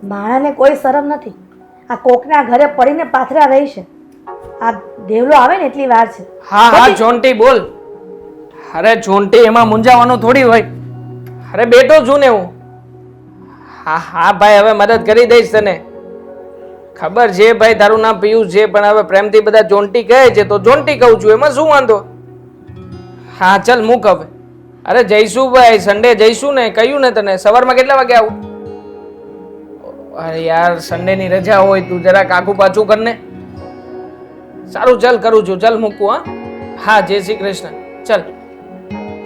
માણાને કોઈ શરમ નથી. આ કોકના ઘરે પડીને પાથરા રહી છે. આ દેવલો આવે ને એટલી વાર છે. હા જોન્ટી બોલ. અરે જોન્ટી, એમાં મૂંઝાવાનું થોડી હોય. અરે બેઠો છું ને હું. હા ભાઈ, હવે મદદ કરી દઈશ તને. ખબર છે ભાઈ તારું નામ પિયુષ છે, પણ હવે પ્રેમથી બધા જોન્ટી કહે છે તો જોન્ટી કહું છું, એમાં શું વાંધો? હા ચલ મૂક હવે. અરે જઈશું ભાઈ, સન્ડે જઈશું ને, કહ્યું ને તને. સવારમાં કેટલા વાગે આવું? અરે યાર, સન્ડે ની રજા હોય, તું જરાક આખું પાછું કર ને. સારું ચલ, કરું છું. ચલ મૂકું. હા જય શ્રી કૃષ્ણ. ચલ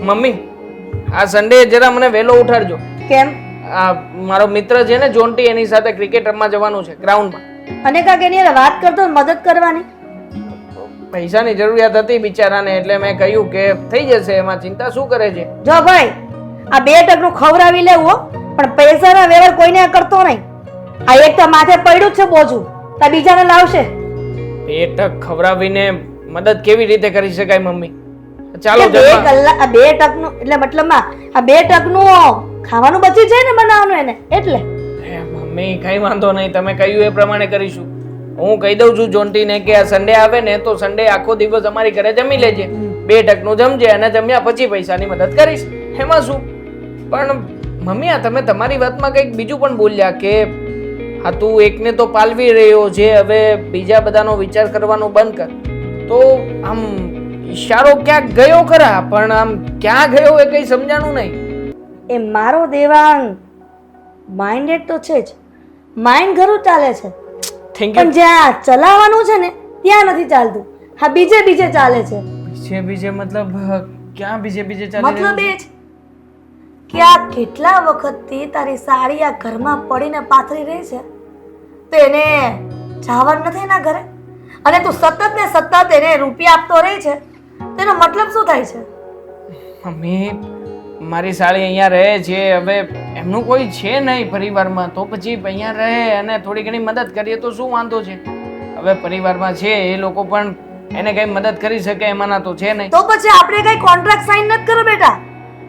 મમ્મી, આ સન્ડે જરા મને વહેલો ઉઠાડજો. કેમ? આ મારો મિત્ર છે ને જોન્ટી, એની સાથે ક્રિકેટ રમવા જવાનું છે ગ્રાઉન્ડમાં. અને કાક એની હારે વાત કરતો મદદ કરવાની. પૈસાની જરૂરિયાત હતી બિચારાને, એટલે મેં કહ્યું કે થઈ જશે, એમાં ચિંતા શું કરે છે. જો ભાઈ, આ 2 ટકનું ખવડાવી લેવું હો, પણ પૈસાના વ્યવહાર કોઈને કરતો નહીં. આ એક તો માથે પડ્યું જ છે બોજું, તો બીજાને લાવશે. 2 ટક ખવડાવીને મદદ કેવી રીતે કરી શકાય મમ્મી? ચાલો 2 કલાક આ 2 ટકનું એટલે મતલબમાં આ 2 ટકનું ખાવાનું બચી જાય ને બનાવવાનું એને, એટલે. મમ્મી કઈ વાંધો નહીં, તમે કહ્યું એ પ્રમાણે કરીશું. હું કહી દઉં છું જોન્ટીને કે આ સન્ડે આવે ને તો સન્ડે આખો દિવસ અમારી ઘરે જમી લેજે. 2 ટકનું જમજે અને જમ્યા પછી પૈસાની મદદ કરીશ. એમાં શું? પણ મમ્મી, આ તમે તમારી વાતમાં કંઈક બીજું પણ બોલ્યા કે હા તું એકને તો પાલવી રહ્યો છે, હવે બીજા બધાનો વિચાર કરવાનો બંધ કર. તો આમ ઈશારો ક્યાંક ગયો ખરા, પણ આમ ક્યાં ગયો એ કઈ સમજાણું નહીં. એ મારો દેવાંગ માઇન્ડેડ તો છે જ, માઇન્ડ ઘરું ચાલે છે, પણ જ્યાં ચલાવવાનું છે ને ત્યાં નથી ચાલતું. હા બીજે ચાલે છે. બીજે મતલબ ક્યાં બીજે ચાલે? મતલબ એ જ કે આ કેટલા વખતથી તારી સાડી આ ઘરમાં પડીને પાથરી રહી છે, તો એને જવાનું નથી એના ઘરે, અને તું સતત એને રૂપિયા આપતો રહી છે, તેનો મતલબ શું થાય છે? મમ્મી, મારી સાળી અહીંયા રહે છે, હવે એમનું કોઈ છે નહીં પરિવારમાં, તો પછી અહીંયા રહે અને થોડી ઘણી મદદ કરીએ તો શું વાંધો છે? હવે પરિવારમાં છે એ લોકો પણ એને કઈ મદદ કરી શકે એમાંના તો છે નહીં. તો પછી આપણે કઈ કોન્ટ્રાક્ટ સાઈન નથી કરો બેટા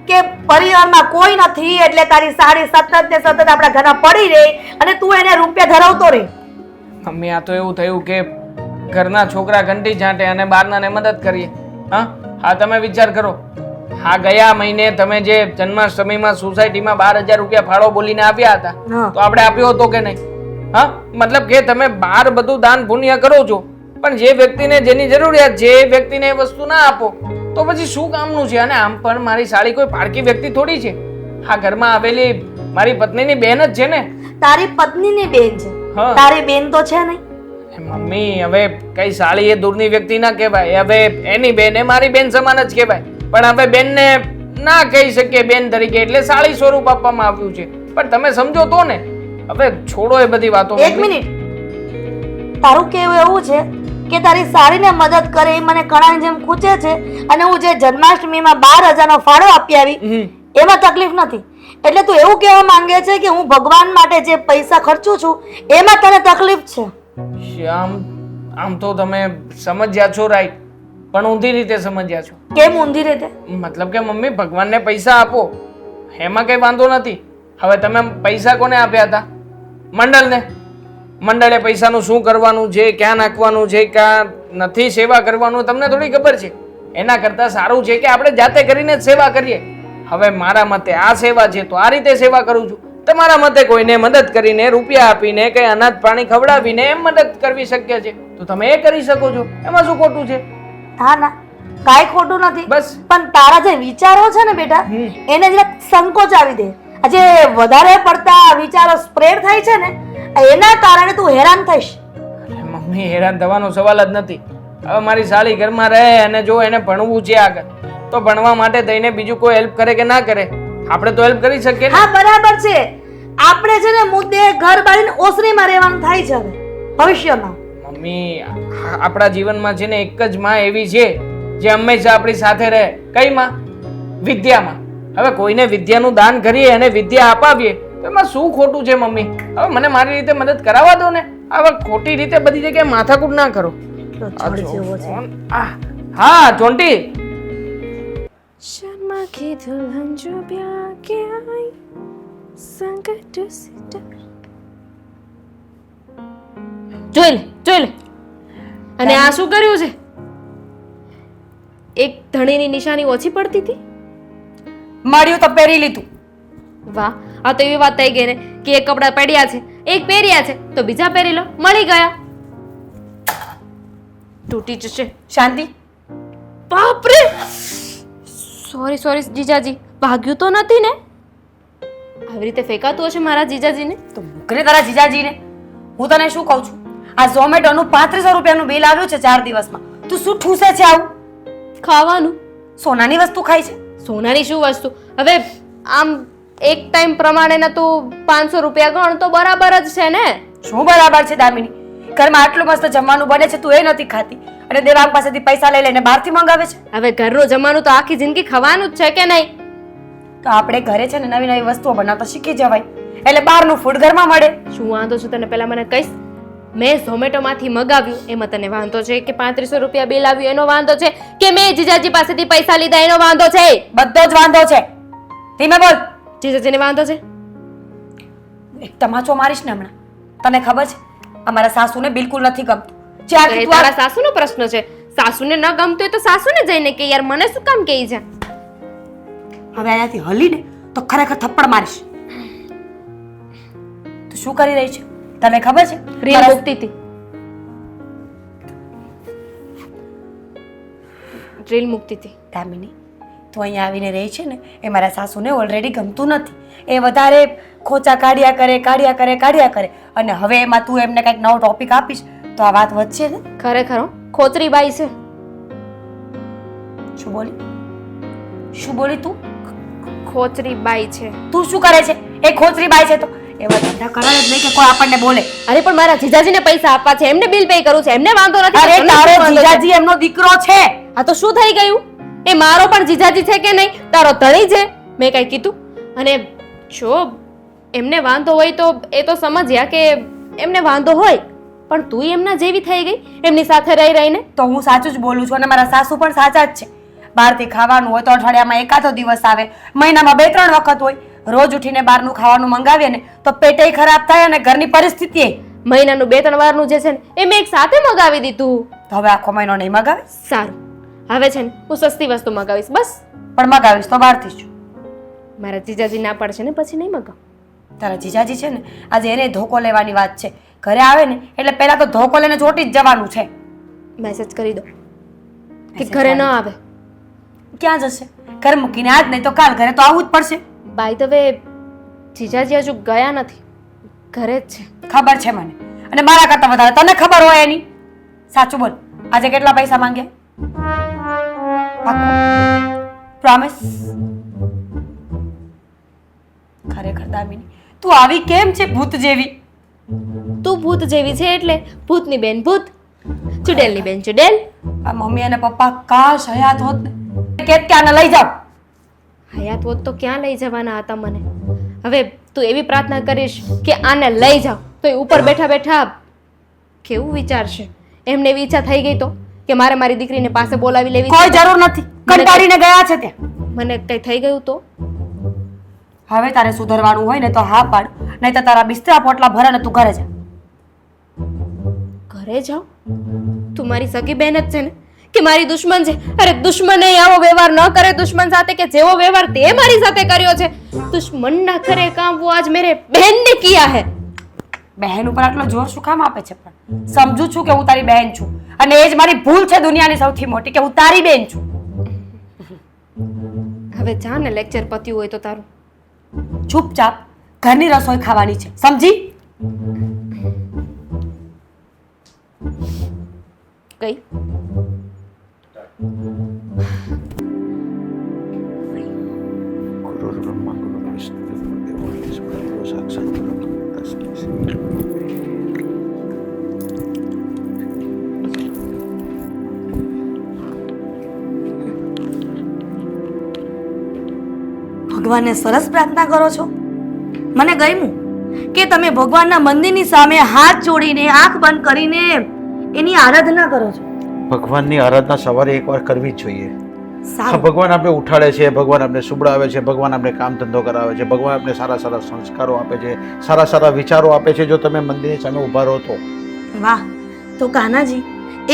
કે પરિવારમાં કોઈ નથી એટલે તારી સાડી સતત આપણા ઘરમાં પડી રહે અને તું એને રૂપિયા ધરાવતો રહે. મમ્મી, આ તો એવું થયું કે ઘરના છોકરા ઘંટી છાંટે અને બહારનાને મદદ કરીએ. હા તમે વિચાર કરો. હા ગયા મહિને તમે જે જન્માષ્ટમીમાં સોસાયટીમાં 12,000 રૂપિયા ફાળો બોલીને આપ્યા હતા, તો આપણે આપ્યો હતો કે નહીં? હા, મતલબ કે તમે બહાર બધું દાન પુણ્ય કરો છો, પણ જે વ્યક્તિને જેની જરૂરિયાત છે એ વ્યક્તિને એ વસ્તુ ના આપો તો પછી શું કામનું છે? અને આમ પણ મારી સાળી કોઈ પારકી વ્યક્તિ થોડી છે. હા ઘરમાં આવેલી મારી પત્નીની બેન જ છે ને. તારી પત્નીની બેન છે, તારી બેન તો છે નહીં. મમ્મી, હવે કઈ સાળી એ દૂરની વ્યક્તિ ના કહેવાય. હવે એની બેન એ મારી બેન સમાન જ કહેવાય, પણ હવે બેનને ના કહી શકીએ બેન તરીકે, એટલે સાળી સ્વરૂપ આપવામાં આવ્યું છે. પણ તમે સમજો તો ને. હવે છોડો એ બધી વાતો. 1 મિનિટ, તારું કેવું એવું છે કે તારી સાળીને મદદ કરે એ મને કણાની જેમ ખૂચે છે, અને હું જે જન્માષ્ટમીમાં 12,000 નો ફાળો આપી આવી એમાં તકલીફ નથી, એટલે તું એવું કહેવા માંગે છે કે હું ભગવાન માટે જે પૈસા ખર્ચું છું એમાં તને તકલીફ છે? આમ તો તમે સમજ્યા છો રાઈટ, પણ ઊંધી રીતે સમજ્યા છો. કેમ ઊંધી રીતે? મતલબ કે મમ્મી, ભગવાનને પૈસા આપો એમાં કઈ વાંધો નથી. હવે તમે પૈસા કોને આપ્યા હતા? મંડળને. મંડળે પૈસાનું શું કરવાનું છે, ક્યાં નાખવાનું છે, ક્યાં નથી સેવા કરવાનું તમને થોડી ખબર છે? એના કરતાં સારું છે કે આપણે જાતે કરીને જ સેવા કરીએ. હવે મારા મતે આ સેવા છે તો આ રીતે સેવા કરું છું. તમારા મતે કોઈને મદદ કરીને, રૂપિયા આપીને, કઈ અનાજ પાણી ખવડાવીને એમ મદદ કરવી શક્ય છે તો તમે એ કરી શકો છો. એમાં શું ખોટું છે? ના, કાઈ ખોટું નથી. બસ, પણ તારા જે વિચારો છે ને બેટા, એને જરાક સંકોચ આવી દે. આજે વધારે પડતા વિચારો સ્પ્રેડ થાય છે ને, એના કારણે તું હેરાન થઈશ. મમ્મી, હેરાન થવાનો સવાલ જ નથી. હવે મારી સાળી ઘરમાં રહે અને જો એને ભણવું છે આગળ, તો ભણવા માટે થઈને બીજું કોઈ હેલ્પ કરે કે ના કરે, આપણે તો હેલ્પ કરી શકીએ. હા બરાબર છે. આપણે છે ને મુદ્દે ઘર બાળીને ઓસરીમાં રહેવાનું થાય છે હવે ભવિષ્યમાં. મમ્મી, આપણા જીવનમાં છે ને એક જ માં એવી છે જે હંમેશા આપણી સાથે રહે. કઈ માં? વિદ્યામાં. હવે કોઈને વિદ્યાનું દાન કરીએ અને વિદ્યા અપાવીએ તો એમાં શું ખોટું છે મમ્મી? હવે મને મારી રીતે મદદ કરાવવા દો ને. હવે ખોટી રીતે બધી જગ્યાએ માથાકૂટ ના કરો. હા જોન્ટી, शर्मा की दुल्हन जो ब्याह के आई संकट सिता જોઈ લે. અને આ શું કર્યું છે? એક ધણીની નિશાની ઓછી પડતી હતી. મળ્યું તો પહેરી લીધું. વાહ, આ તો એવી વાત થઈ ગઈ ને કે એક કપડા પડ્યા છે, એક પહેર્યા છે તો બીજા પહેરી લો, મળી ગયા. તૂટી જશે. શાંતિ. બાપરે, સોરી જીજાજી, ભાગ્યું તો નથી ને? આવી રીતે ફેંકાતું હશે મારા જીજાજીને? તો મૂકને તારા જીજાજીને. હું તને શું કહું છું, આ ઝોમેટોનું 3500 રૂપિયાનું બિલ આવ્યું છે 4 દિવસમાં. તું શું ઠૂસે છે આવું? ખાવાનું સોનાની વસ્તુ ખાય છે? સોનાની શું વસ્તુ? હવે આમ એક ટાઈમ પ્રમાણેના તું 500 રૂપિયા ગણ તો બરાબર જ છે ને? શું બરાબર છે દામિની? ઘરમાં આટલું મસ્ત જમવાનું બને છે, તું એ નથી ખાતી અને દેવાંગ પાસેથી પૈસા લઈ લઈને બહારથી મંગાવે છે. હવે ઘરનું જમવાનું તો આખી જિંદગી ખાવાનું જ છે કે નહીં? તો આપણે ઘરે છે ને નવી નવી વસ્તુઓ બનાવતા શીખી જવાય, એટલે બહારનું ફૂડ ઘરમાં મળે. શું વાંધો છે તને? પહેલા મને કહીશ. મેં ઝોમેટોમાંથી મગાવ્યું એમાં તને વાંધો છે કે 3500 રૂપિયા બિલ આવ્યું એનો વાંધો છે કે મેં જીજાજી પાસેથી પૈસા લીધા એનો વાંધો છે? બધો જ વાંધો છે. ધીમે બોલ. જીજાજીને વાંધો છે? એક તમાચો મારીશ ને હમણાં. તને ખબર છે અમારા સાસુને બિલકુલ નથી ગમતું. તો જ્યારથી એ તું આ- તારા સાસુનો પ્રશ્ન છે. સાસુને ન ગમતું હોય તો સાસુને જઈને કે યાર મને શું કામ કહે છે? હવે અહીંયાથી હલીને તો ખરેખર થપ્પડ મારીશ. તું શું કરી રહી છે તને ખબર છે? રીલ મૂકતી હતી. રીલ મૂકતી હતી. દામિની, તું અહીંયા આવીને રહી છે ને એ મારા સાસુને ઓલરેડી ગમતું નથી. એ વધારે ખોચા કાઢ્યા કરે અને હવે એમાં તું એમને કંઈક નવો ટોપિક આપીશ તો આ વાત વધશે ને. ખરેખર હો, ખોતરી બાઈ છે. શું બોલી તું? ખોચરી બાઈ છે. તું શું કરે છે? એ ખોચરી બાઈ છે તો એવા ધંધા કરાય જ નહીં કે કોઈ આપણને બોલે. અરે પણ મારા જીજાજીને પૈસા આપવા છે, એમને બિલ પે કરવું છે, એમને વાંધો નથી. અરે તમને તારો શું વાંધો છે? જીજાજી એમનો દીકરો છે. આ તો શું થઈ ગયું? એ મારો પણ જીજાજી છે કે નહીં? તારો ધણી છે? મેં કઈ કીધું? અને જો એમને વાંધો હોય તો એ તો સમજ્યા કે એમને વાંધો હોય, પણ તું એમના જેવી થઈ ગઈ એમની સાથે રહી રહીને. તો હું સાચું જ બોલું છું અને મારા સાસુ પણ સાચા જ છે. બહારથી ખાવાનું હોય તો અઠવાડિયામાં એકાદો દિવસ આવે, મહિનામાં 2-3 વખત હોય. રોજ ઉઠીને બહારનું ખાવાનું મંગાવીએ ને તો પેટેય ખરાબ થાય અને ઘરની પરિસ્થિતિ મહિનાનું 2-3 વારનું જે છે ને એ મેં એક સાથે મગાવી દીધું. તો હવે આખો મહિનો નહીં મગાવે? સારું, હવે છે ને હું સસ્તી વસ્તુ મગાવીશ બસ. પણ મગાવીશ તો બહારથી જ. મારા જીજાજી ના પાડશે ને પછી નહીં મગાવ. તારા જીજાજી છે ને આજે એને ધોકો લેવાની વાત છે. ઘરે આવે ને એટલે પહેલા તો ધોકો લઈને ચોટી જ જવાનું છે. મેસેજ કરી દો કે ઘરે ન આવે. ક્યાં જશે? ઘર મૂકીને આજ નહીં તો કાલ ઘરે તો આવવું જ પડશે. બાય ધ વે જીજાજી હજુ ગયા નથી, ઘરે જ છે. ખબર છે મને, અને મારા કરતા વધારે તને ખબર હોય એની. સાચું બોલ, આજે કેટલા પૈસા માંગ્યા? પાક્કું? પ્રોમિસ? ખરેખર દામિની, તું આવી કેમ છે ભૂત જેવી? તું ભૂત જેવી છે એટલે ભૂતની બેન ભૂત, ચુડેલની બેન ચુડેલ. આ મમ્મી અને પપ્પા કાશ હયાત હોત ને કે ત્યાંને લઈ જાવ. હયાત હોત તો ક્યાં લઈ જવાના હતા મને? હવે તું એવી પ્રાર્થના કરીશ કે આને લઈ જાવ તો એ ઉપર બેઠા બેઠા કેવું વિચારશે? એમને એવી ઈચ્છા થઈ ગઈ તો કે મારે મારી દીકરીને પાસે બોલાવી લેવી. કોઈ જરૂર નથી, કંટાળીને ગયા છે ત્યાં. મને કઈ થઈ ગયું તો? હવે તારે સુધરવાનું હોય ને તો હા પાડ, નહીં તો તારા બિસ્તરા પોટલા ભરે ને તું ઘરે જા. ઘરે જાવ? તું મારી સગી બહેન જ છે ને કે મારી દુશ્મન છે? અરે દુશ્મને આવો વ્યવહાર ન કરે દુશ્મન સાથે કે જેવો વ્યવહાર તે મારી સાથે કર્યો છે. દુશ્મન ના કરે કામ વો આજ મેરે બહેન ને કિયા હે. બહેન ઉપર આટલો જોર શું કામ આપે છે? પણ સમજુ છું કે હું તારી બહેન છું અને એ જ મારી ભૂલ છે દુનિયાની સૌથી મોટી કે હું તારી બહેન છું. હવે જા ને, લેક્ચર પત્યું હોય તો તારું. ચૂપચાપ ઘરની રસોઈ ખાવાની છે, સમજી? કઈ ગુરુર્બ્રહ્મા ગુરુર્વિષ્ણુ ગુરુદેવો મહેશ્વરો સાક્ષાત પરબ્રહ્મ તસ્મૈ ભગવાનને સરસ પ્રાર્થના કરો છો. મને ગમ્યું કે તમે ભગવાનના મંદિરની સામે હાથ જોડીને આંખ બંધ કરીને એની આરાધના કરો છો. ભગવાનની આરાધના સવારે એકવાર કરવી જ જોઈએ. હા, સારું. ભગવાન આપણે ઉઠાડે છે, ભગવાન આપણે સુબડાવે છે, ભગવાન આપણે કામ ધંધો કરાવે છે, ભગવાન આપણે સારા સારા સંસ્કારો આપે છે, સારા સારા વિચારો આપે છે જો તમે મંદિરની સામે ઊભા રહો તો. વાહ, તો કાનાજી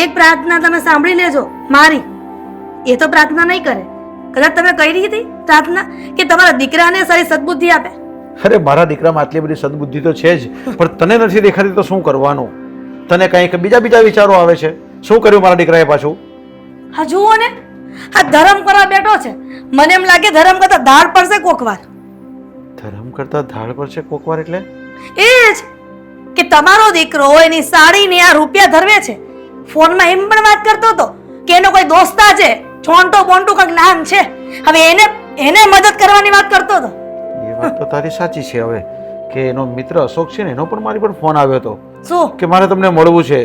એક પ્રાર્થના તમે સાંભળી લેજો મારી. એ તો પ્રાર્થના નહીં કરે, કદાચ તમે કરી હતી પ્રાર્થના કે તમારા દીકરાને સારી સદબુદ્ધિ આપે. અરે મારા દીકરામાં આટલી બધી સદબુદ્ધિ તો છે જ, પણ તને નથી દેખાતી તો શું કરવાનું? તને કંઈક બીજા વિચારો આવે છે. શું કર્યું મારા દીકરાએ પાછું? હા જુઓ ને, આ ધર્મ કરવા બેઠો છે. મને એમ લાગે ધર્મ કરતા ધાડ પડશે કોકવાર. ધર્મ કરતા ધાડ પર છે કોકવાર એટલે? એ જ કે તમારો દીકરો એની સાડીને આ રૂપિયા ધરવે છે. ફોનમાં એમ પણ વાત કરતો હતો કે એનો કોઈ દોસ્તા છે, છોંટો બોંટો કંઈક નામ છે. હવે એને મદદ કરવાની વાત કરતો હતો. એ વાત તો તારી સાચી છે. હવે કે એનો મિત્ર અશોક છે ને, એનો પણ મારી પર ફોન આવ્યો હતો શું? કે મારે તમને મળવું છે.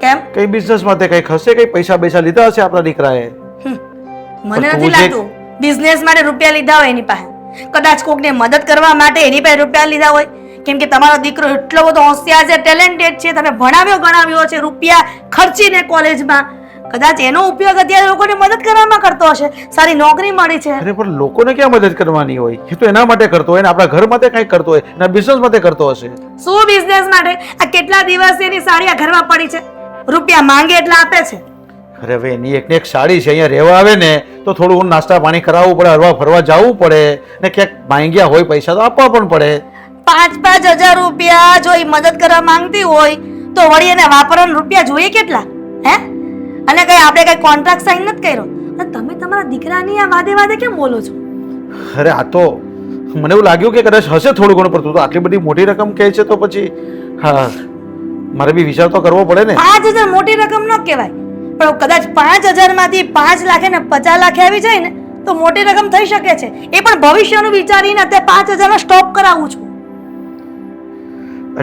કેમ? કઈ બિઝનેસ માટે કઈ હશે, કઈ પૈસા લીધા હશે આપણા દીકરાએ. મને પણ તું નથી જે- લાગતું બિઝનેસ માટે રૂપિયા લીધા હોય એની પાસે. કદાચ કોકને મદદ કરવા માટે એની પાસે રૂપિયા લીધા હોય. કેમ કે તમારો દીકરો એટલો બધો હોશિયાર છે, ટેલેન્ટેડ છે, તમે ભણાવ્યો ગણાવ્યો છે, રૂપિયા ખર્ચીને કોલેજમાં. કદાચ એનો ઉપયોગ અત્યારે લોકોને મદદ કરવામાં કરતો હશે. સારી નોકરી મળી છે. અરે પણ લોકોને ક્યાં મદદ કરવાની હોય? એ તો એના માટે કરતો હોય ને, આપણા ઘર માટે કંઈક કરતો હોય, એના બિઝનેસ માટે કરતો હશે. શું બિઝનેસ માટે? આ કેટલા દિવસ એની સાડી આ ઘરમાં પડી છે, રૂપિયા માંગે એટલે આપે છે. અરે હવે એની એકને એક સાડી છે, અહીંયા રહેવા આવે ને તો થોડું નાસ્તા પાણી કરાવવું પડે, હરવા ફરવા જવું પડે ને, ક્યાંક માંગ્યા હોય પૈસા તો આપવા પણ પડે. 5,000 રૂપિયા જો એ મદદ કરવા માંગતી હોય તો વળી એને વાપરવાના રૂપિયા જોઈએ કેટલા? હે? અને કઈ આપણે કઈ કોન્ટ્રાક્ટ સાઈન નથી કર્યો. અને તમે તમારા દીકરાની આ વાદે કેમ બોલો છો? અરે આ તો મને એવું લાગ્યું કે કદાચ હશે થોડું ઘણું, પણ તું તો આટલી બધી મોટી રકમ કહે છે તો પછી હા મારે બી વિચાર તો કરવો પડે ને. 5,000 મોટી રકમ ન કહેવાય, પણ કદાચ 5,000 માંથી 5 લાખ ને 50 લાખ આવી જાય ને તો મોટી રકમ થઈ શકે છે. એ પણ ભવિષ્યનું વિચારીને અત્યારે 5,000 માં સ્ટોપ કરાવું છું.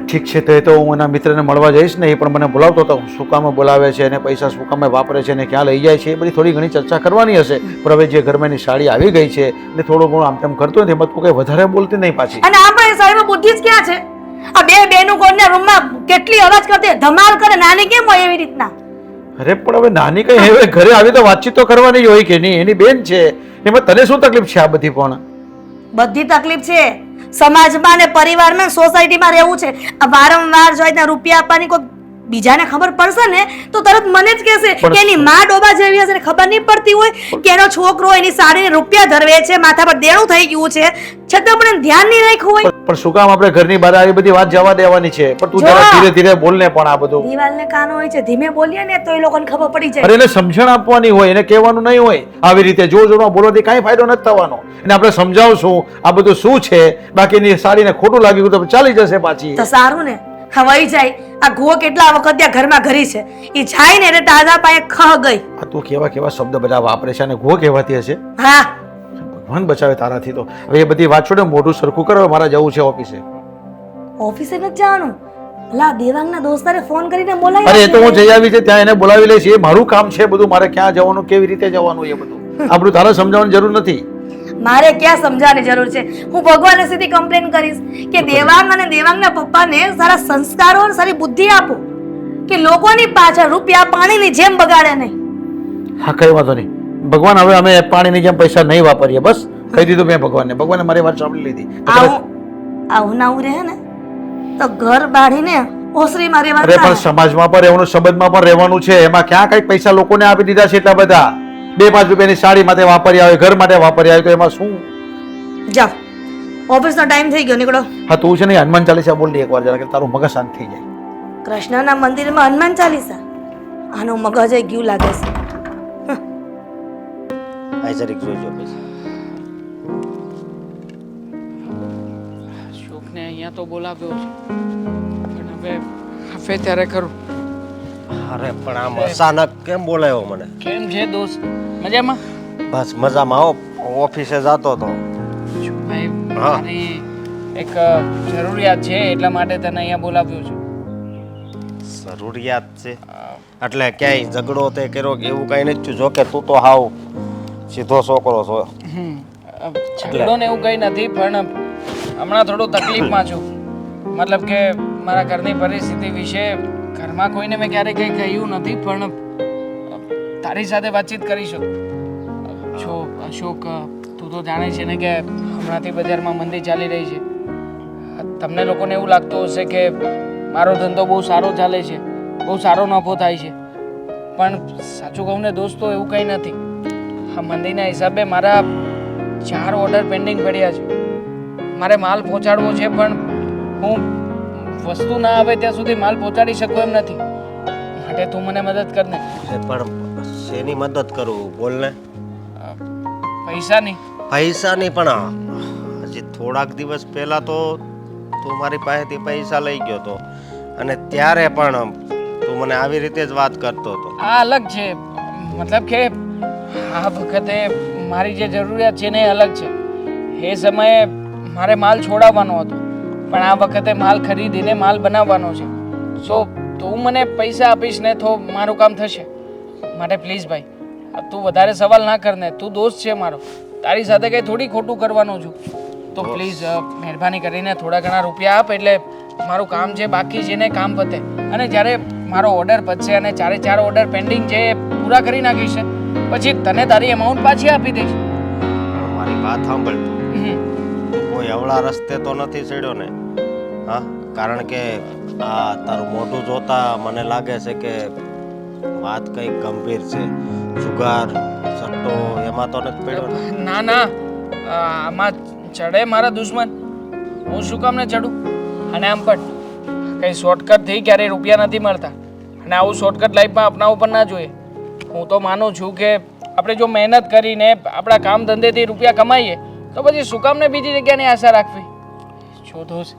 ઠીક છે, તો એ તો હું એના મિત્રને મળવા જઈશ ને. એ પણ મને બોલાવતો હતો, શું કામે બોલાવે છે અને પૈસા શું કામે વાપરે છે અને ક્યાં લઈ જાય છે, એ બધી થોડી ઘણી ચર્ચા કરવાની હશે. પણ હવે જે ઘરમાં એની સાડી આવી ગઈ છે ને થોડું ઘણું આમ તેમ કરતો નથી, એમાં તું કઈ વધારે બોલતી નહીં પાછી. અને આમ પણ એ સાડીમાં બુદ્ધિ જ ક્યાં છે? આ બે બેનું કોઈના રૂમમાં કેટલી અવાજ કરતી, ધમાલ કરે, નાની કેમ હોય એવી રીતના? અરે પણ હવે નાની કઈ હવે ઘરે આવી તો વાતચીત તો કરવાની જ હોય કે નહીં? એની બેન છે, એમાં તને શું તકલીફ છે? આ બધી પણ બધી તકલીફ છે. સમાજમાં ને પરિવારમાં સોસાયટીમાં રહેવું છે. આ વારંવાર જો રીતના રૂપિયા આપવાની કોઈ બીજાને ખબર પડશે ને તો તરત મને જ કહેશે કે એની માં ડોબા જેવી હશે ને ખબર નહીં પડતી હોય કે એનો છોકરો એની સાડીને રૂપિયા ધરવે છે, માથા પર દેણું થઈ ગયું છે, છતાં પણ ધ્યાન નહીં રાખ્યું હોય. પણ શું કામ આપણે ઘરની બહાર આવી બધી વાત જવા દેવાની છે? પણ તું જરા ધીરે ધીરે બોલ ને. પણ આ બધું દિવાલને કાન હોય છે, ધીમે બોલીએ ને તો એ લોકોને ખબર પડી જાય. અરે એને સમજણ આપવાની હોય, એને કહેવાનું નહીં હોય આવી રીતે જોર જોરમાં બોલવાથી કાંઈ ફાયદો નથી થવાનો. એને આપણે સમજાવશું આ બધું શું છે, બાકી એની સાડીને ખોટું લાગ્યું તો ચાલી જશે પાછી. તો સારું ને, હવાઈ જાય. આ ઘુઓ કેટલા વખત ત્યાં ઘરમાં ઘરી છે, એ જાય ને એટલે તાજા પાયે ખહ ગઈ. આ તું કેવા શબ્દ બધા વાપરે છે અને ઘો કહેવાતી હશે. હા, ભગવાન બચાવે તારાથી તો. હવે એ બધી વાત છોડે, મોઢું સરખું કરો. મારે જવું છે ઓફિસે. ઓફિસે નથી જવાનું. ભલા દેવાંગના દોસ્તારે ફોન કરીને બોલાવી. અરે એ તો હું જઈ આવી છે, ત્યાં એને બોલાવી લઈશ. એ મારું કામ છે બધું. મારે ક્યાં જવાનું, કેવી રીતે જવાનું, એ બધું આપણું તારે સમજાવવાની જરૂર નથી. મારે ક્યાં સમજાવવાની જરૂર છે? હું ભગવાનને સીધી કમ્પ્લેન કરીશ કે દેવાંગ અને દેવાંગના પપ્પાને સારા સંસ્કારો અને સારી બુદ્ધિ આપો કે લોકોની પાછળ રૂપિયા પાણીની જેમ બગાડે નહીં. હા, કઈ વાંધો નહીં. ભગવાન હવે અમે પાણીની જેમ પૈસા નહીં વાપરીએ. બસ કહી દીધું મેં ભગવાનને. ભગવાને મારી વાત સાંભળી લીધી. આવું ના રહે ને તો ઘર બાળીને ઓસરીમાં અરે પણ રહેવાનું. સમાજમાં પણ રહેવાનું, સંબંધમાં પણ રહેવાનું છે. એમાં ક્યાં કઈક પૈસા લોકોને આપી દીધા છે એટલા બધા? 2-5 રૂપિયાની સાડી માટે વાપરી આવે, ઘર માટે વાપરી આવે, તો એમાં શું? જાઓ, ઓફિસનો ટાઈમ થઈ ગયો, નીકળો. હા, તું છે ને હનુમાન ચાલીસા બોલ એકવાર જરા, કે તારું મગજ શાંત થઈ જાય. કૃષ્ણના મંદિરમાં હનુમાન ચાલીસા? આનો મગજ ગયું લાગે છે. આ જરીક જોજો પછી. શોકને અહીંયા તો બોલાવ્યો છે, પણ હવે ત્યારે કરું. અરે પણ આમ અચાનક કેમ બોલાયો મને? કેમ છે દોસ્ત? મજામાં? બસ મજામાં. આવો, ઓફિસે જતો હતો. ભાઈ, હા. મારી એક જરૂરિયાત છે એટલા માટે તને અહીંયા બોલાવ્યો છું. જરૂરિયાત છે એટલે ક્યાંય ઝઘડો તે કર્યો કે એવું કઈ નથી થયું? જો કે તું તો હાવ સીધો છોકરો છો. ઝઘડો ને એવું કંઈ નથી, પણ હમણાં થોડું તકલીફમાં છું. મતલબ કે મારા ઘરની પરિસ્થિતિ વિશે ઘરમાં કોઈને મેં ક્યારેય કંઈ કહ્યું નથી, પણ તારી સાથે વાતચીત કરીશું. જો અશોક, તું તો જાણે છે ને કે હમણાંથી બજારમાં મંદી ચાલી રહી છે. તમને લોકોને એવું લાગતું હશે કે મારો ધંધો બહુ સારો ચાલે છે, બહુ સારો નફો થાય છે. પણ સાચું કહું ને દોસ્તો, એવું કંઈ નથી. આ મંદિરના હિસાબે મારા 4 ઓર્ડર પેન્ડિંગ પડ્યા છે. મારે માલ પહોંચાડવો છે, પણ હું વસ્તુ ના આવે ત્યાં સુધી માલ પહોંચાડી શકું એમ નથી. માટે તું મને મદદ કર ને. પણ શેની મદદ કરું બોલ ને. પૈસાની. પૈસાની પણ હજી થોડાક દિવસ પહેલા તો તું મારી પાસેથી પૈસા લઈ ગયો હતો, અને ત્યારે પણ તું મને આવી રીતે જ વાત કરતો હતો. આ અલગ છે. મતલબ કે આ વખતે મારી જે જરૂરિયાત છે ને એ અલગ છે. એ સમયે મારે માલ છોડાવવાનો હતો, પણ આ વખતે માલ ખરીદીને માલ બનાવવાનો છે. સો તું મને પૈસા આપીશ ને તો મારું કામ થશે. માટે પ્લીઝ ભાઈ, તું વધારે સવાલ ના કર ને. તું દોસ્ત છે મારો, તારી સાથે કંઈ થોડી ખોટું કરવાનું છું. તો પ્લીઝ મહેરબાની કરીને થોડા ઘણા રૂપિયા આપ, એટલે મારું કામ જે બાકી છે ને કામ પતે. અને જ્યારે મારો ઓર્ડર પતશે અને 4 ઓર્ડર પેન્ડિંગ છે એ પૂરા કરી નાખીશ, પછી તને તારી અમાઉન્ટ પાછી આપી દઈશ. પણ મારી વાત સાંભળ, તું કોઈ અવળા રસ્તે તો નથી ચડ્યો ને? હા, કારણ કે આ તારું મોઢું જોતા મને લાગે છે કે વાત કંઈક ગંભીર છે. જુગાર, સટ્ટો એમાં તો નથી પડ્યો ને? ના ના, આમાં ચડે મારા દુશ્મન, હું શું કામ ને ચડું? અને આમ પણ કંઈ શોર્ટકટથી ક્યારેય રૂપિયા નથી મળતા, અને આવું શોર્ટકટ લાઈફમાં અપનાવવું પણ ના જોઈએ. હું તો માનું છું કે આપણે જો મહેનત કરીને આપણા કામ ધંધેથી રૂપિયા કમાઈએ તો પછી શું કામ ને બીજી જગ્યાની આશા રાખવી. જો દોસ્ત,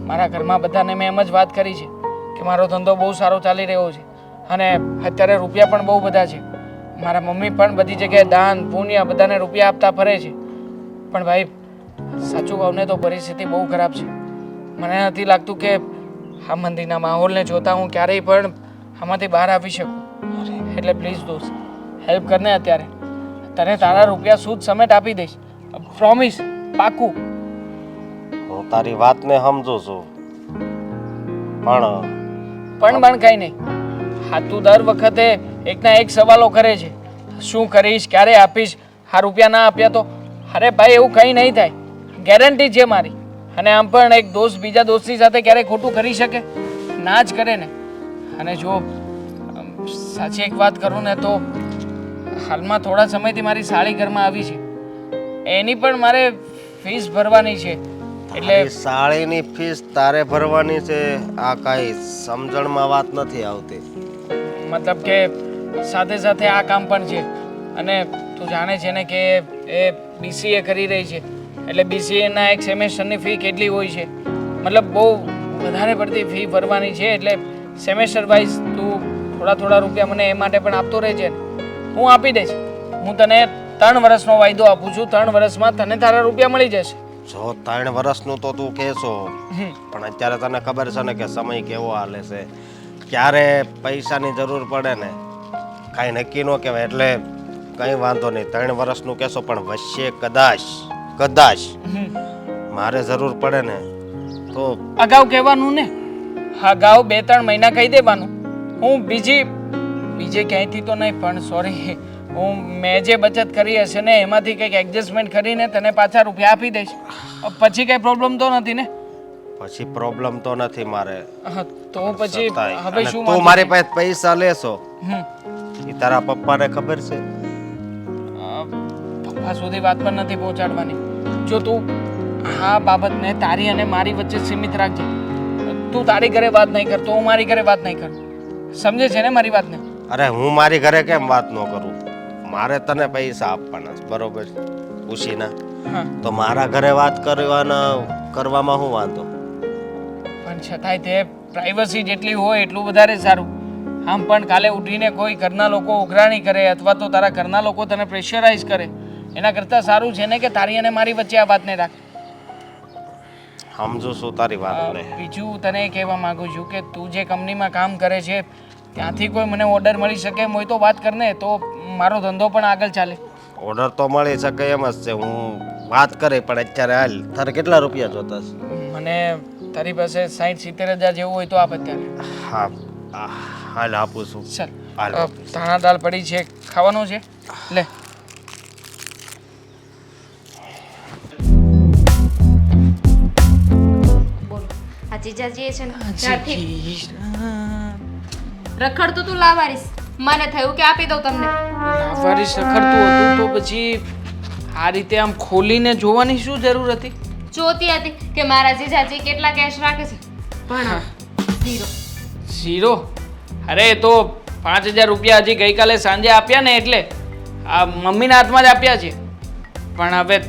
મારા ઘરમાં બધાને મેં એમ જ વાત કરી છે કે મારો ધંધો બહુ સારો ચાલી રહ્યો છે, અને અત્યારે રૂપિયા પણ બહુ બધા છે. મારા મમ્મી પણ બધી જગ્યાએ દાન પુણ્ય બધાને રૂપિયા આપતા ફરે છે. પણ ભાઈ સાચું કહું ને તો પરિસ્થિતિ બહુ ખરાબ છે. મને નથી લાગતું કે આ મંદિરના માહોલને જોતા હું ક્યારેય પણ આમાંથી બહાર આવી શકું. એટલે પ્લીઝ દોસ્ત, હેલ્પ કરને. અત્યારે તને તારા રૂપિયા સૂદ સમેટ આપી દઈશ, પ્રોમિસ, પાકું. હું તારી વાતને સમજુ છું, પણ કંઈ નહીં. હા, તું દર વખતે એકના એક સવાલો કરે છે. શું કરીશ, ક્યારે આપીશ, આ રૂપિયા ના આપ્યા તો? અરે ભાઈ, એવું કંઈ નહીં થાય, ગેરંટી છે મારી. અને આમ પણ એક દોસ્ત બીજા દોસ્તની સાથે ક્યારેય ખોટું કરી શકે? ના જ કરે ને. અને જો સાચી એક વાત કરું ને તો હાલમાં થોડા સમયથી મારી સાળી ઘરમાં આવી છે, એની પણ મારે ફીસ ભરવાની છે. એટલે સાળીની ફીસ તારે ભરવાની છે? આ કાંઈ સમજણમાં વાત નથી આવતી. મતલબ કે સાથે સાથે આ કામ પણ છે. અને તું જાણે છે ને કે એ BCA કરી રહી છે, એટલે BCAના એક સેમેસ્ટરની ફી કેટલી હોય છે? મતલબ બહુ વધારે પડતી ફી ભરવાની છે. એટલે સેમેસ્ટર વાઇઝ તું થોડા રૂપિયા મને એ માટે પણ આપતો રહેજે. હું આપી દઈશ. હું તને 3 વર્ષનો વાયદો આપું છું. 3 વર્ષમાં તને તારા રૂપિયા મળી જશે. જો 3 વર્ષનું તો તું કહેશો, પણ અત્યારે તને ખબર છે ને કે સમય કેવો હાલે છે, ક્યારે પૈસાની જરૂર પડે ને કાંઈ નક્કી ન કહેવાય. એટલે કંઈ વાંધો નહીં, 3 વર્ષનું કહેશો, પણ વચ્ચે કદાચ મારે જરૂર પડે ને તો અગાઉ કહેવાનું ને. અગાઉ 2-3 મહિના કહી દેવાનું. હું બીજે ક્યાંયથી તો નહીં, પણ સોરી, મેં જે બચત કરી હશે ને એમાંથી કંઈક એડજસ્ટમેન્ટ કરીને તને પાછા રૂપિયા આપી દઈશ. પછી કંઈ પ્રોબ્લેમ તો નથી ને? પછી પ્રોબ્લેમ તો નથી મારે. તો પછી હવે શું? તું મારી પાસે પૈસા લેશો એ તારા પપ્પાને ખબર છે? પપ્પા સુધી વાત પણ નથી પહોંચાડવાની. જો તું આ બાબતને તારી અને મારી વચ્ચે સીમિત રાખજે. તું તારી ઘરે વાત નહીં કરતો, હું મારી ઘરે વાત નહીં કરું. સમજે છે ને મારી વાતને? અરે હું મારી ઘરે કેમ વાત ન કરું? મારે તને પૈસા આપવાના છે, બરોબર? ખુશીના. તો મારા ઘરે વાત કરવામાં શું વાંધો? પણ છતાંય તે પ્રાઇવસી જેટલી હોય એટલું વધારે સારું. આમ પણ કાલે ઉઠીને કોઈ ઘરના લોકો ઉઘરાણી કરે અથવા તો તારા ઘરના લોકો તને પ્રેશરાઇઝ કરે, એના કરતાં સારું છે ને કે તારી અને મારી વચ્ચે આ વાતને રાખ. સમજુ છું તારી વાતને. બીજું તને કહેવા માંગુ છું કે તું જે કંપનીમાં કામ કરે છે ત્યાંથી કોઈ મને ઓર્ડર મળી શકે એમ હોય તો વાત કરને, તો મારો ધંધો પણ આગળ ચાલે. ઓર્ડર તો મળી શકે એમ જ છે, હું વાત કરી. પણ અત્યારે હાલ તારે કેટલા રૂપિયા જોતા છે? મને તારી પાસે 60-70 હજાર જેવું હોય તો આપ અત્યારે. હા, હાલ આપું છું. ચાલ, ધાણા દાળ પડી છે, ખાવાનું છે, લે. બોલો, આ જીજાજીએ છે ને ત્યારથી રખડતું તું લાવારીશ મને થયું કે આપી દઉં તમને લાવારીસ રખડતું હતું તો પછી આ રીતે આમ ખોલીને જોવાની શું જરૂર હતી? જોતી હતી કે મારા જીજાજી કેટલા કેશ રાખે છે પણ 0 0? અરે એ તો 5000 રૂપિયા હજી ગઈકાલે સાંજે આપ્યા ને એટલે આ મમ્મીના હાથમાં જ આપ્યા છે. પણ હવે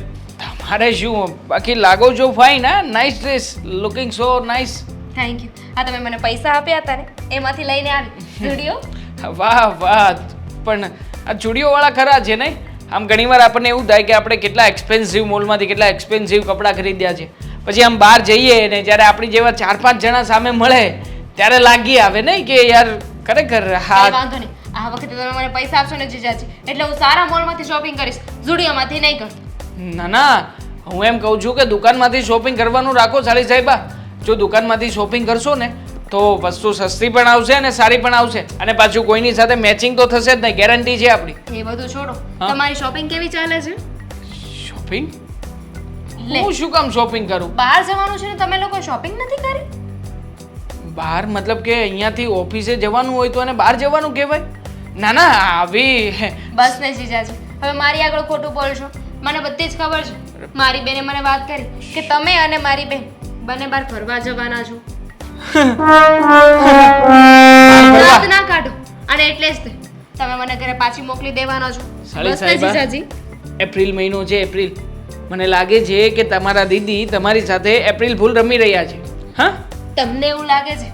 તમારે શું બાકી લાગો છો ફાઇન. હા, nice dress, looking so nice. Thank you. આ તમે મને પૈસા આપ્યા હતા ને એમાંથી લઈને આવી વિડિયો. વાહ વાહ. પણ આ ચૂડીઓવાળા ખરા છે નહીં? આમ ઘણીવાર આપણને એવું થાય કે આપણે કેટલા એક્સપેન્સિવ મોલમાંથી કેટલા એક્સપેન્સિવ કપડાં ખરીદ્યા છે, પછી આમ બહાર જઈએ ને જ્યારે આપણી જેવા 4-5 જણા સામે મળે ત્યારે લાગી આવે નહીં કે યાર ખરેખર હા. વાંધો નહીં, આ વખતે તમે મને પૈસા આપશો ને જીજાજી એટલે હું સારા મોલમાંથી શોપિંગ કરીશ, ઝુડિયોમાંથી નહીં કરતો. ના ના, હું એમ કહું છું કે દુકાનમાંથી શોપિંગ કરવાનું રાખો સાળી સાહેબા. જો દુકાનમાંથી શોપિંગ કરશો ને તો વસ્તુ સસ્તી પણ આવશે અને સારી પણ આવશે, અને પાછું કોઈની સાથે મેચિંગ તો થશે જ નહીં, ગેરંટી છે આપણી. એ બધું છોડો, હા? તમારી શોપિંગ કેવી ચાલે છે? શોપિંગ? લે, હું શું કામ શોપિંગ કરું? બહાર જવાનું છે ને તમે લોકો શોપિંગ નથી કરી? બહાર મતલબ કે અહીંયાથી ઓફિસે જવાનું હોય તો એને બહાર જવાનું કહેવાય? ના ના, આવી બસ ને જીજાજી, હવે મારી આગળ ખોટું બોલશો. મને બધી જ ખબર છે. મારી બેને મને વાત કરી કે તમે અને મારી બેન બંને બહાર ફરવા જવાના છો. દાંત ના કાઢો. અને એટલે જ તમે મને ઘરે પાછી મોકલી દેવાના છો. સાળી બસ ને સાહેબા, જીજાજી. એપ્રિલ મહિનો છે, એપ્રિલ. મને લાગે છે કે તમારા દીદી તમારી સાથે એપ્રિલ ફૂલ રમી રહ્યા છે. હા, તમને એવું લાગે છે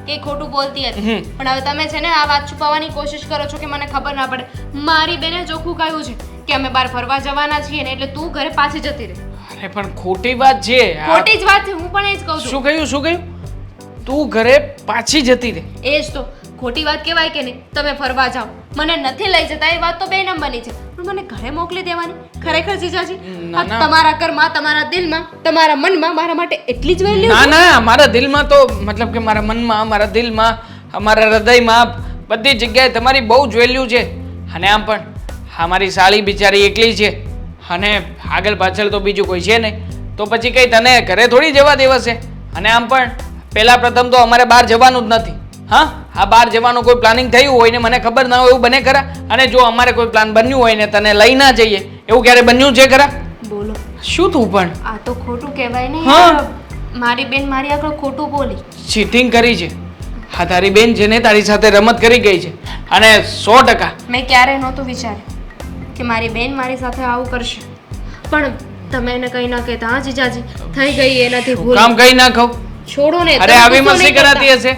કે એ ખોટું બોલતી હતી, પણ હવે તમે છે ને આ વાત છુપાવવાની કોશિશ કરો છો કે મને ખબર ના પડે. મારી બેને ચોખ્ખું કહ્યું છે કે અમે બહાર ફરવા જવાના છીએ ને એટલે તું ઘરે પાછી જતી રહે. અરે પણ ખોટી વાત છે આ. ખોટી જ વાત છે, હું પણ એ જ કહું છું. શું કહ્યું, શું કહ્યું? તું ઘરે પાછી જતી રહે? એ જ તો ખોટી વાત કહેવાય કે નહીં? તમે ફરવા જાઓ, મને નથી લઈ જતા એ વાત તો બે નંબરની છે, પણ મને ઘરે મોકલી દેવાની ખરેખર જીજાજી ના, આ ના. તમારા ઘરમાં, તમારા દિલમાં, તમારા મનમાં મારા માટે એટલી જ વેલ્યુ ના ના, મારા દિલમાં તો મતલબ કે મારા મનમાં, મારા દિલમાં, અમારા હૃદયમાં બધી જગ્યાએ તમારી બહુ જ વેલ્યુ છે. અને આમ પણ હા, મારી સાળી બિચારી એકલી છે અને આગળ પાછળ તો બીજું કોઈ છે નહીં, તો પછી કઈ તને ઘરે થોડી જવા દેવાશે. અને આમ પણ પહેલા પ્રથમ તો અમારે બહાર જવાનું જ નથી. હા, આ બહાર જવાનું કોઈ પ્લાનિંગ થયું હોય ને મને ખબર ના હોય એવું બને ખરા? અને જો અમારે કોઈ પ્લાન બન્યું હોય ને તને લઈ ના જઈએ એવું ક્યારે બન્યું છે ખરા? બોલો. શું તું પણ આ તો ખોટું કહેવાય ને હા. યાર. મારી બેન મારી આગળ ખોટું બોલી. ચીટિંગ કરી છે. હા, તારી બેન છે ને તારી સાથે રમત કરી ગઈ છે, અને 100% મેં ક્યારેય નહોતું વિચાર્યું કે મારી બેન મારી સાથે આવું કરશે, પણ તમે એને કંઈ ના કહેતા. હા જીજાજી, થઈ ગઈ એનાથી ભૂલ. કામ કઈ ના ખાવ? છોડો ને. અરે તમે આવી ગુસ્સો મસ્તી નહીં કરતા. કરાતી હશે?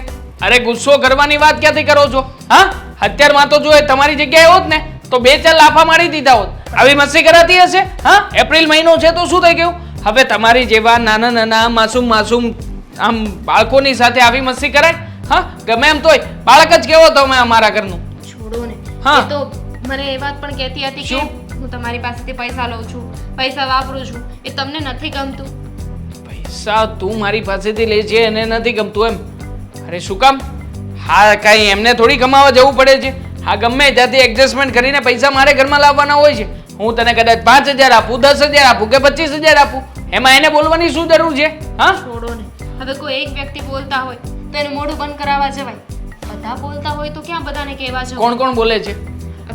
અરે ગુસ્સો કરવાની વાત ક્યાંથી કરો છો? હા, અત્યારમાં તો જો એ તમારી જગ્યાએ હોત ને તો 2-4 લાફા મારી દીધા હોત. આવી મસ્તી કરાતી હશે? હા, એપ્રિલ મહિનો છે તો શું થઈ ગયું? હવે તમારી જેવા નાના નાના માસૂમ આમ બાળકોની સાથે આવી મસ્તી કરાય? હા, ગમે એમ તોય બાળક જ કેવો તમે અમારા ઘરનું. છોડો ને. હા. એ તો મને એ વાત પણ કહેતી હતી કે શું? હું તમારી પાસેથી પૈસા લઉં છું, પૈસા વાપરું છું, એ તમને નથી ગમતું. પૈસા તું મારી પાસેથી લે છે અને નથી ગમતું એમ? અરે શું કામ? હા, કાંઈ એમને થોડી કમાવા જવું પડે છે. હા, ગમે ત્યાંથી એડજસ્ટમેન્ટ કરીને પૈસા મારે ઘરમાં લાવવાના હોય છે. હું તને કદાચ 5000 આપું, 10000 આપું કે 25000 આપું, એમાં એને બોલવાની શું જરૂર છે? હા, છોડો ને. હવે કોઈ એક વ્યક્તિ બોલતા હોય તો એનું મોઢું બંધ કરાવવા જવાય. બધા બોલતા હોય તો ક્યાં બધાને કહેવા જવાય? કોણ કોણ બોલે છે?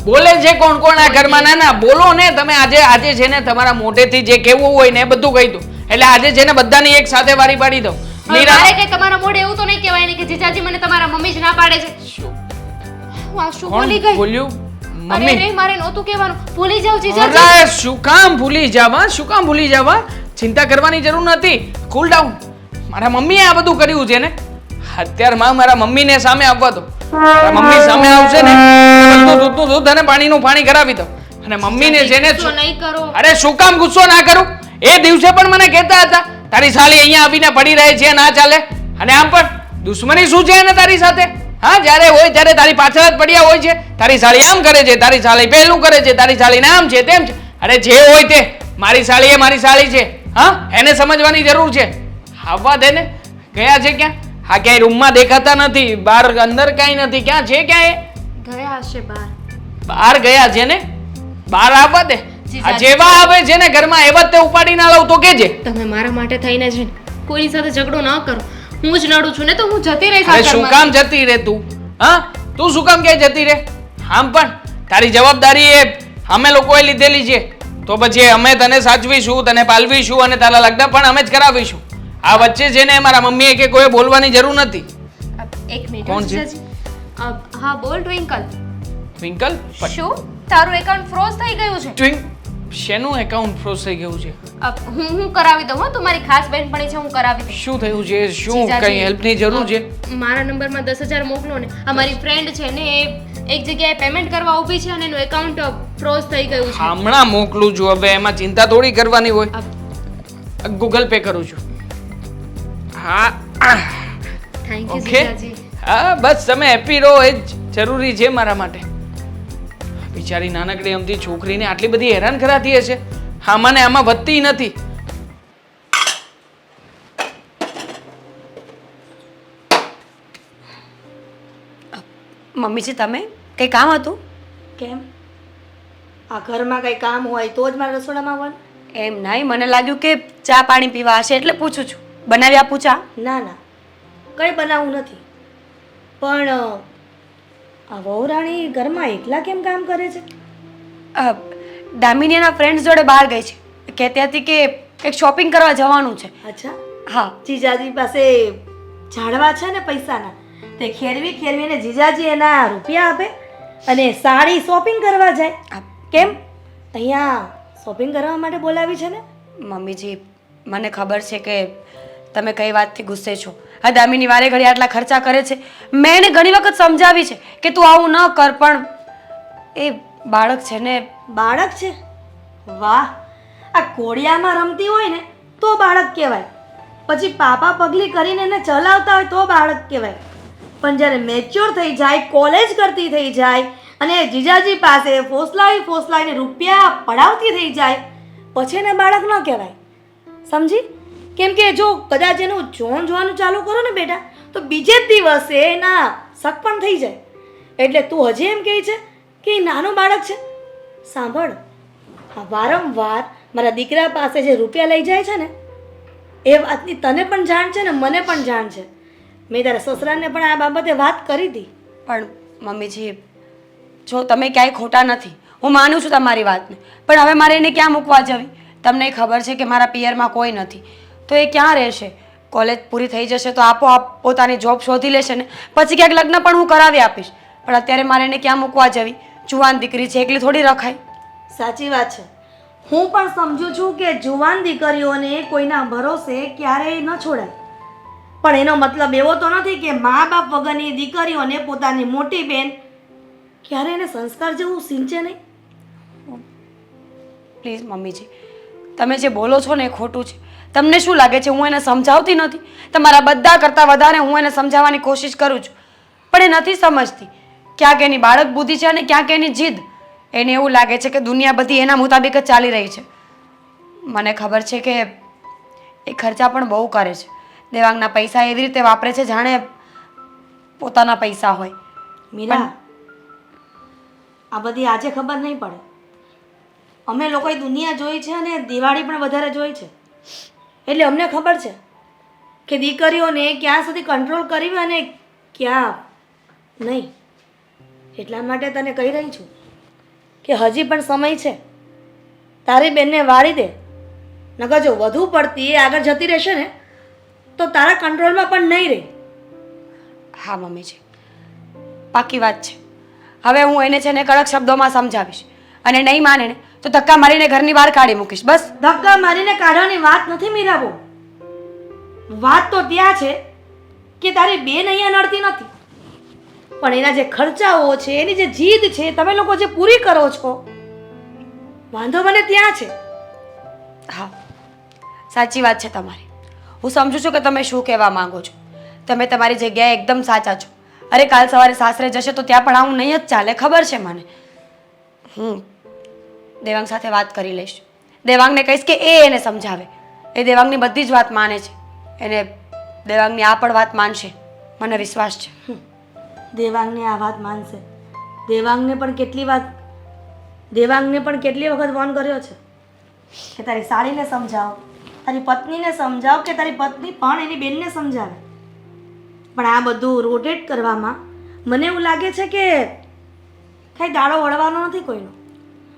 બોલે છે કોણ કોણ આ ઘરમાં? ના ના, બોલો ને તમે. આજે છે ને તમારા મોઢેથી જે કહેવું હોય ને એ બધું કહી દો, એટલે આજે છે ને બધાની એક સાથે વારી પાડી દો. હવે મારે કે તમારા મોઢે એવું તો નહીં કહેવાય ને કે જીજાજી મને તમારા મમ્મી જ ના પાડે છે. હું આ શું બોલી કોણ ગઈ? બોલ્યું? અરે મમ્મી? રે, મારે નહોતું કહેવાનું. ભૂલી જાવ જીજાજી. અરે શું કામ ભૂલી જાવા? શું કામ ભૂલી જાવા? ચિંતા કરવાની જરૂર નથી. Cool down. મારા મમ્મીએ આ બધું કર્યું છે ને, અત્યારમાં મારા મમ્મીને સામે આવવા દો. મારા મમ્મી સામે આવશે ને બધું દૂધનું દૂધ અને પાણીનું પાણી કરાવી દો. અને મમ્મીને છે ને ગુસ્સો નહીં કરો. અરે શું કામ ગુસ્સો ના કરું? એ દિવસે પણ મને કહેતા હતા તારી સાલી અહીંયા આવીને પડી રહે છે, ના ચાલે. અને આમ પણ દુશ્મની શું છે એને તારી સાથે? હા, જ્યારે હોય ત્યારે તારી પાછળ જ પડ્યા હોય છે. તારી સાલી આમ કરે છે, તારી સાલી પેલું કરે છે, તારી સાલી આમ છે, તેમ છે. અરે જે હોય તે, મારી સાલી એ મારી સાલી છે. હા, એને સમજવાની જરૂર છે. આવવા દે ને. ગયા છે ક્યાં? હા, ક્યાંય રૂમમાં દેખાતા નથી, બહાર અંદર કાંઈ નથી. ક્યાં છે? ક્યાં એ ગયા હશે બહાર. બહાર ગયા છે ને? બહાર આવવા દે. આ જેવા આવે છે ને ઘરમાં એવા જ તે ઉપાડી ના લઉં તો કેજે. તમે મારા માટે થઈને છે ને કોઈની સાથે ઝઘડો ન કરો. હું જ નડું છું ને તો હું જતી રહીશ આ અરે શું ઘરમાં. કામ જતી રે તું? હા, તું શું કામ ક્યાંય જતી રે? આમ પણ તારી જવાબદારી એ અમે લોકોએ લીધેલી છે, તો પછી અમે તને સાચવીશું, તને પાલવીશું અને તારા લગ્ન પણ અમે જ કરાવીશું. આ વચ્ચે છે ને મારા મમ્મીએ કે કોઈ બોલવાની જરૂર નથી. એક મિનિટ કોણ છે? જીજાજી. હા બોલ ટ્વિંકલ. ટ્વિંકલ, શું તારું એકાઉન્ટ ફ્રોઝ થઈ ગયું છે? શેનું એકાઉન્ટ ફ્રોઝ થઈ ગયું છે? હું કરાવી દઉં હો, તું મારી ખાસ બહેનપણી છે, હું કરાવી દઉં. શું થયું છે? શું જીજાજી, કઈ હેલ્પની જરૂર છે? મારા નંબરમાં 10,000 મોકલો ને. અમારી ફ્રેન્ડ છે ને એ એક જગ્યાએ પેમેન્ટ કરવા ઊભી છે અને એનું એકાઉન્ટ ફ્રોઝ થઈ ગયું છે. હમણાં મોકલું છું, હવે એમાં ચિંતા થોડી કરવાની હોય. ગૂગલ પે કરું છું. હા, થેન્ક યુ ઓકે. જીજાજી. હા, બસ તમે હેપી રહો એ જ જરૂરી છે મારા માટે. બિચારી નાનકડી અમથી છોકરીને આટલી બધી હેરાન કરાતી હશે. હા, મને આમાં વધતી નથી. મમ્મીજી તમે કંઈ કામ હતું? કેમ? આ ઘરમાં કંઈ કામ હોય તો જ મારે રસોડામાં આવવાનું? એમ નહીં, મને લાગ્યું કે ચા પાણી પીવા હશે એટલે પૂછું છું. બનાવી આપું ચા? ના ના, કંઈ બનાવવું નથી. પણ આ વહુરાણી ઘરમાં એકલા કેમ કામ કરે છે? દામિનીના ફ્રેન્ડ્સ જોડે બહાર ગઈ છે, કહેતી હતી કે એક શોપિંગ કરવા જવાનું છે. અચ્છા, હા, જીજાજી પાસે ઝાડવા છે ને પૈસાના, તે ખેરવી ખેરવીને જીજાજી એના રૂપિયા આપે અને સાડી શોપિંગ કરવા જાય. કેમ? અહીંયા શોપિંગ કરવા માટે બોલાવી છે ને? મમ્મીજી મને ખબર છે કે તમે કઈ વાતથી ગુસ્સે છો. આ દામિની વારે ઘડી આટલા ખર્ચા કરે છે. મેં એને ઘણી વખત સમજાવી છે કે તું આવું ન કર, પણ એ બાળક છે ને. બાળક છે? વાહ, આ કોડિયામાં રમતી હોય ને તો બાળક કહેવાય, પછી પાપા પગલી કરીને એને ચલાવતા હોય તો બાળક કહેવાય. પણ જ્યારે મેચ્યોર થઈ જાય, કોલેજ કરતી થઈ જાય અને જીજાજી પાસે ફોસલાવીને રૂપિયા પડાવતી થઈ જાય પછી એને બાળક ન કહેવાય. સમજી? કેમ કે જો કદાચ એનું જોવાનું ચાલુ કરો ને બેટા, તો બીજે જ દિવસે એના શક પણ થઈ જાય. એટલે તું હજી એમ કહે છે કે એ નાનું બાળક છે? સાંભળ, આ વારંવાર મારા દીકરા પાસે જે રૂપિયા લઈ જાય છે ને એ વાતની તને પણ જાણ છે ને મને પણ જાણ છે. મેં તારા સસરાને પણ આ બાબતે વાત કરી હતી. પણ મમ્મીજી જો તમે ક્યાંય ખોટા નથી, હું માનું છું તમારી વાતને, પણ હવે મારે એને ક્યાં મૂકવા જવી? તમને ખબર છે કે મારા પિયરમાં કોઈ નથી, તો એ ક્યાં રહેશે? કોલેજ પૂરી થઈ જશે તો આપોઆપ પોતાની જોબ શોધી લેશે ને પછી ક્યાંક લગ્ન પણ હું કરાવી આપીશ. પણ અત્યારે મારે એને ક્યાં મૂકવા જવી? જુવાન દીકરી છે, એકલી થોડી રખાય. સાચી વાત છે. હું પણ સમજુ છું કે જુવાન દીકરીઓને કોઈના ભરોસે ક્યારેય ન છોડાય, પણ એનો મતલબ એવો તો નથી કે મા બાપ વગરની દીકરીઓને પોતાની મોટી બેન ક્યારે એને સંસ્કાર જેવું સિંચે નહીં. પ્લીઝ મમ્મીજી, તમે જે બોલો છો ને એ ખોટું છે. તમને શું લાગે છે હું એને સમજાવતી નથી? તમારા બધા કરતાં વધારે હું એને સમજાવવાની કોશિશ કરું છું, પણ એ નથી સમજતી. ક્યાંક એની બાળક બુદ્ધિ છે અને ક્યાંક એની જીદ. એને એવું લાગે છે કે દુનિયા બધી એના મુતાબિક જ ચાલી રહી છે. મને ખબર છે કે એ ખર્ચા પણ બહુ કરે છે. દેવાંગના પૈસા એવી રીતે વાપરે છે જાણે પોતાના પૈસા હોય. મીરા, આ બધી આજે ખબર નહીં પડે. અમે લોકોએ દુનિયા જોઈ છે અને દિવાળી પણ વધારે જોઈ છે, એટલે અમને ખબર છે કે દીકરીઓને ક્યાં સુધી કંટ્રોલ કરવી અને ક્યાં નહીં. એટલા માટે તને કહી રહી છું કે હજી પણ સમય છે. તારી બેનને વાળી દે, નકર જો વધુ પડતી એ આગળ જતી રહેશે ને તો તારા કંટ્રોલમાં પણ નહીં રહે. હા મમ્મીજી, પાકી વાત છે. હવે હું એને છે ને કડક શબ્દોમાં સમજાવીશ અને નહીં માને ને તો ધક્કા મારીને ઘરની બહાર કાઢી મૂકીશ. બસ. ધક્કા મારીને કાઢવાની વાત નથી મીરાબો. વાત તો ત્યાં છે કે તારી બેન અહીંયા નડતી નથી, પણ એના જે ખર્ચાઓ છે, એની જે જીદ છે, તમે લોકો જે પૂરી કરો છો, વાંધો મને ત્યાં છે. હા, સાચી વાત છે તમારી. હું સમજુ છું કે તમે શું કહેવા માંગો છો. તમે તમારી જગ્યાએ એકદમ સાચા છો. અરે કાલ સવારે સાસરે જશે તો ત્યાં પણ આવું નહીં જ ચાલે, ખબર છે મને. હું દેવાંગ સાથે વાત કરી લઈશ. દેવાંગને કહીશ કે એને સમજાવે. એ દેવાંગની બધી જ વાત માને છે. એને દેવાંગની આ પણ વાત માનશે, મને વિશ્વાસ છે. દેવાંગને આ વાત માનશે? દેવાંગને પણ કેટલી વખત ફોન કર્યો છે કે તારી સાળીને સમજાવ, તારી પત્નીને સમજાવ, કે તારી પત્ની પણ એની બેનને સમજાવે. પણ આ બધું રોટેટ કરવામાં મને એવું લાગે છે કે કાંઈ ગાળો વળવાનો નથી કોઈનો.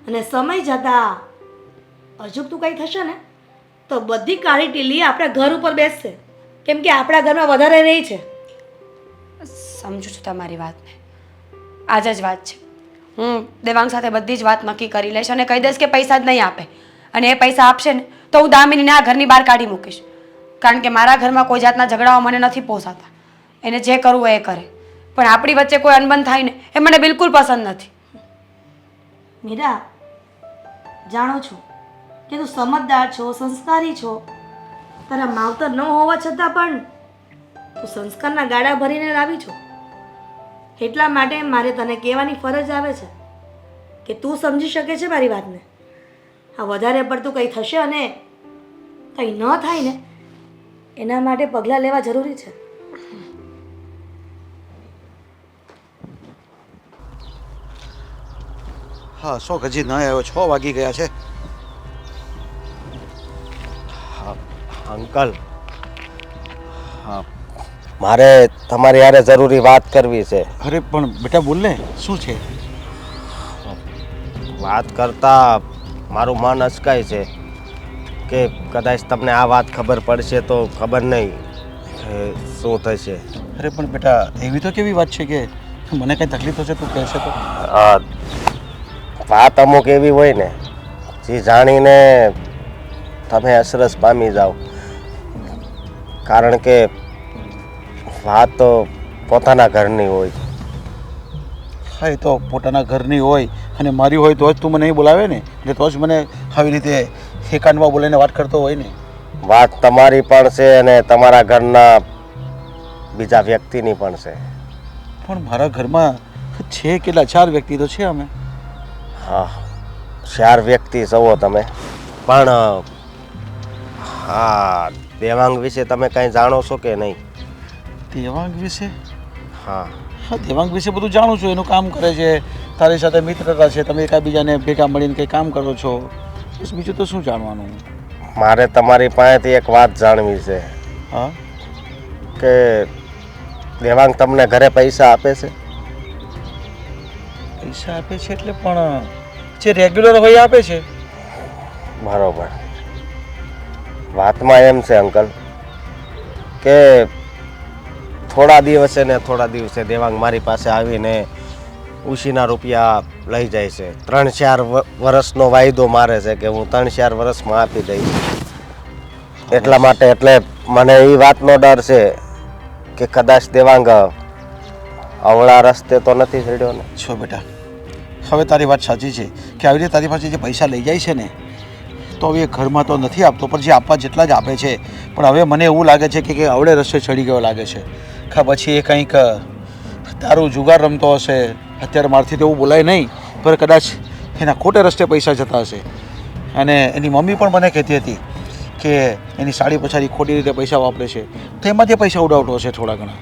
અને સમય જતાં અજુગતું કંઈ થશે ને તો બધી કાળી ટીલી આપણા ઘર ઉપર બેસશે, કેમ કે આપણા ઘરમાં વધારે રહી છે. સમજુ છું તમારી વાતને. આજ જ વાત છે. હું દેવાંગ સાથે બધી જ વાત નક્કી કરી લઈશ અને કહી દઈશ કે પૈસા જ નહીં આપે, અને એ પૈસા આપશે ને તો હું દામિનીને આ ઘરની બહાર કાઢી મૂકીશ. કારણ કે મારા ઘરમાં કોઈ જાતના ઝઘડાઓ મને નથી પોસાતા. એને જે કરવું હોય એ કરે, પણ આપણી વચ્ચે કોઈ અનબન થાય ને એ મને બિલકુલ પસંદ નથી. મીરા, જાણો છું કે તું સમજદાર છો, સંસ્કારી છો. તારા માવતર ન હોવા છતાં પણ તું સંસ્કારના ગાડા ભરીને લાવી છો. એટલા માટે મારે તને કહેવાની ફરજ આવે છે કે તું સમજી શકે છે મારી વાતને. આ વધારે પડતું કંઈ થશે અને કંઈ ન થાય ને એના માટે પગલાં લેવા જરૂરી છે. હા, શોખ હજી ન આવ્યો, 6 વાગી ગયા છે. અંકલ, હા, મારે તમારી હારે જરૂરી વાત કરવી છે. અરે પણ બેટા બોલ ને, શું છે? વાત કરતા મારું મન અચકાય છે કે કદાચ તમને આ વાત ખબર પડશે તો ખબર નહીં શું થશે. અરે પણ બેટા એવી તો કેવી વાત છે કે મને કંઈ તકલીફ થશે તું કહેશે તો? વાત અમુક એવી હોય ને જે જાણીને તમે અસરસ પામી જાઓ. કારણ કે વાત તો પોતાના ઘરની હોય. હા, એ તો પોતાના ઘરની હોય અને મારી હોય તો જ તું મને અહીં બોલાવે ને, એટલે તો જ મને આવી રીતે એકાંતમાં બોલાવીને વાત કરતો હોય ને. વાત તમારી પણ છે અને તમારા ઘરના બીજા વ્યક્તિની પણ છે. પણ મારા ઘરમાં છે કેટલા? 4 વ્યક્તિ તો છે અમે. હા, 4 વ્યક્તિ છો તમે, પણ હા, દેવાંગ વિશે તમે કાંઈ જાણો છો કે નહીં? દેવાંગ વિશે? હા, હા, દેવાંગ વિશે બધું જાણું છું. એનું કામ કરે છે, તારી સાથે મિત્રતા છે, તમે એકાબીજાને ભેગા મળીને કંઈ કામ કરો છો, બસ બીજું તો શું જાણવાનું. મારે તમારી પાસેથી એક વાત જાણવી છે. હા, કે દેવાંગ તમને ઘરે પૈસા આપે છે? પૈસા આપે છે એટલે પણ જે રેગ્યુલર હોય આપે છે. બરોબર. વાતમાં એમ છે અંકલ કે થોડા દિવસે દેવાંગ મારી પાસે આવીને ઉશીના રૂપિયા લઈ જાય છે. 3-4 વર્ષનો વાયદો મારે છે કે હું 3-4 વર્ષમાં આપી દઈશ. એટલા માટે એટલે મને એ વાતનો ડર છે કે કદાચ દેવાંગ અવળા રસ્તે તો નથી ચડ્યો ને? છો બેટા, હવે તારી વાત સાચી છે કે આવી રીતે તારી પાસે જે પૈસા લઈ જાય છે ને તો હવે ઘરમાં તો નથી આપતો, પણ જે આપવા જેટલા જ આપે છે. પણ હવે મને એવું લાગે છે કે અવળે રસ્તે ચડી ગયો લાગે છે. પછી એ કંઈક દારૂ જુગાર રમતો હશે. અત્યારે મારથી તો એવું બોલાય નહીં, પણ કદાચ એના ખોટે રસ્તે પૈસા જતા હશે. અને એની મમ્મી પણ મને કહેતી હતી કે એની સાડી પછાડી ખોટી રીતે પૈસા વાપરે છે, તો એમાંથી પૈસા ઉડાવતો હશે થોડા ઘણા.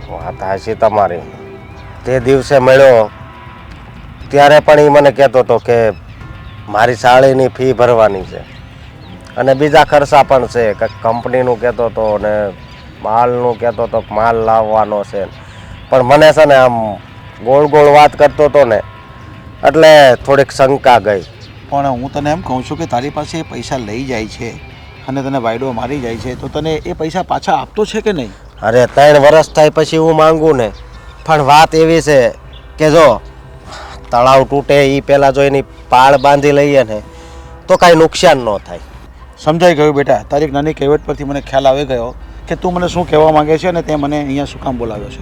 વાત હાચી તમારી. તે દિવસે મળ્યો ત્યારે પણ એ મને કહેતો હતો કે મારી સાડીની ફી ભરવાની છે અને બીજા ખર્ચા પણ છે, કે કંપનીનું કહેતો હતો ને માલનું કહેતો હતો, માલ લાવવાનો છે. પણ મને છે ને આમ ગોળ ગોળ વાત કરતો હતો ને એટલે થોડીક શંકા ગઈ. પણ હું તને એમ કહું છું કે તારી પાસે એ પૈસા લઈ જાય છે અને તને વાયડો મારી જાય છે, તો તને એ પૈસા પાછા આપતો છે કે નહીં? અરે 3 વર્ષ થાય પછી હું માંગુ ને, પણ વાત એવી છે કે જો તળાવ તૂટે એ પહેલાં જો એની પાળ બાંધી લઈએ ને તો કાંઈ નુકસાન ન થાય. સમજાઈ ગયું બેટા, તારી નાની કહેવત પરથી મને ખ્યાલ આવી ગયો કે તું મને શું કહેવા માંગે છે અને તે મને અહીંયા શું કામ બોલાવ્યો છે.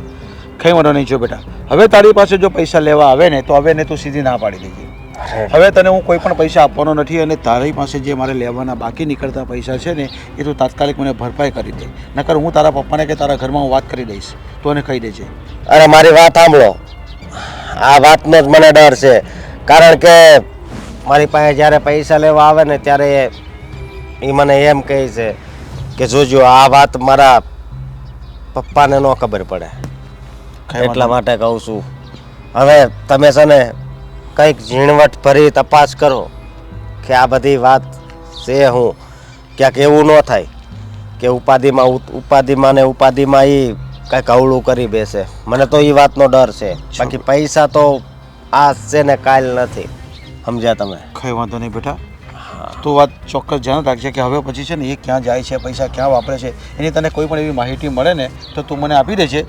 કંઈ વાંધો નહીં. જો બેટા, હવે તારી પાસે જો પૈસા લેવા આવે ને તો હવે ને તું સીધી ના પાડી દેજે. હવે તને હું કોઈ પણ પૈસા આપવાનો નથી અને તારી પાસે જે મારે લેવાના બાકી નીકળતા પૈસા છે ને એ તું તાત્કાલિક મને ભરપાઈ કરી દે, નકર હું તારા પપ્પાને કે તારા ઘરમાં હું વાત કરી દઈશ, તો એને કહી દેજે. અરે મારી વાત સાંભળો, આ વાતનો જ મને ડર છે. કારણ કે મારી પાસે જ્યારે પૈસા લેવા આવે ને ત્યારે એ મને એમ કહે છે કે જોજો આ વાત મારા પપ્પાને ન ખબર પડે. એટલા માટે કહું છું હવે તમે છે ને કંઈક ઝીણવટ ભરી તપાસ કરો કે આ બધી વાત છે ક્યાંક એવું ન થાય કે ઉપાધિમાં ને ઉપાધિમાં એ કાંઈક અવળું કરી બેસે. મને તો એ વાતનો ડર છે. બાકી પૈસા તો આજ છે ને કાલ નથી. સમજ્યા તમે? કઈ વાંધો નહીં બેટા, તું વાત ચોક્કસ ધ્યાન રાખજે કે હવે પછી છે ને એ ક્યાં જાય છે, પૈસા ક્યાં વાપરે છે, એની તને કોઈ પણ એવી માહિતી મળે ને તો તું મને આપી દેજે.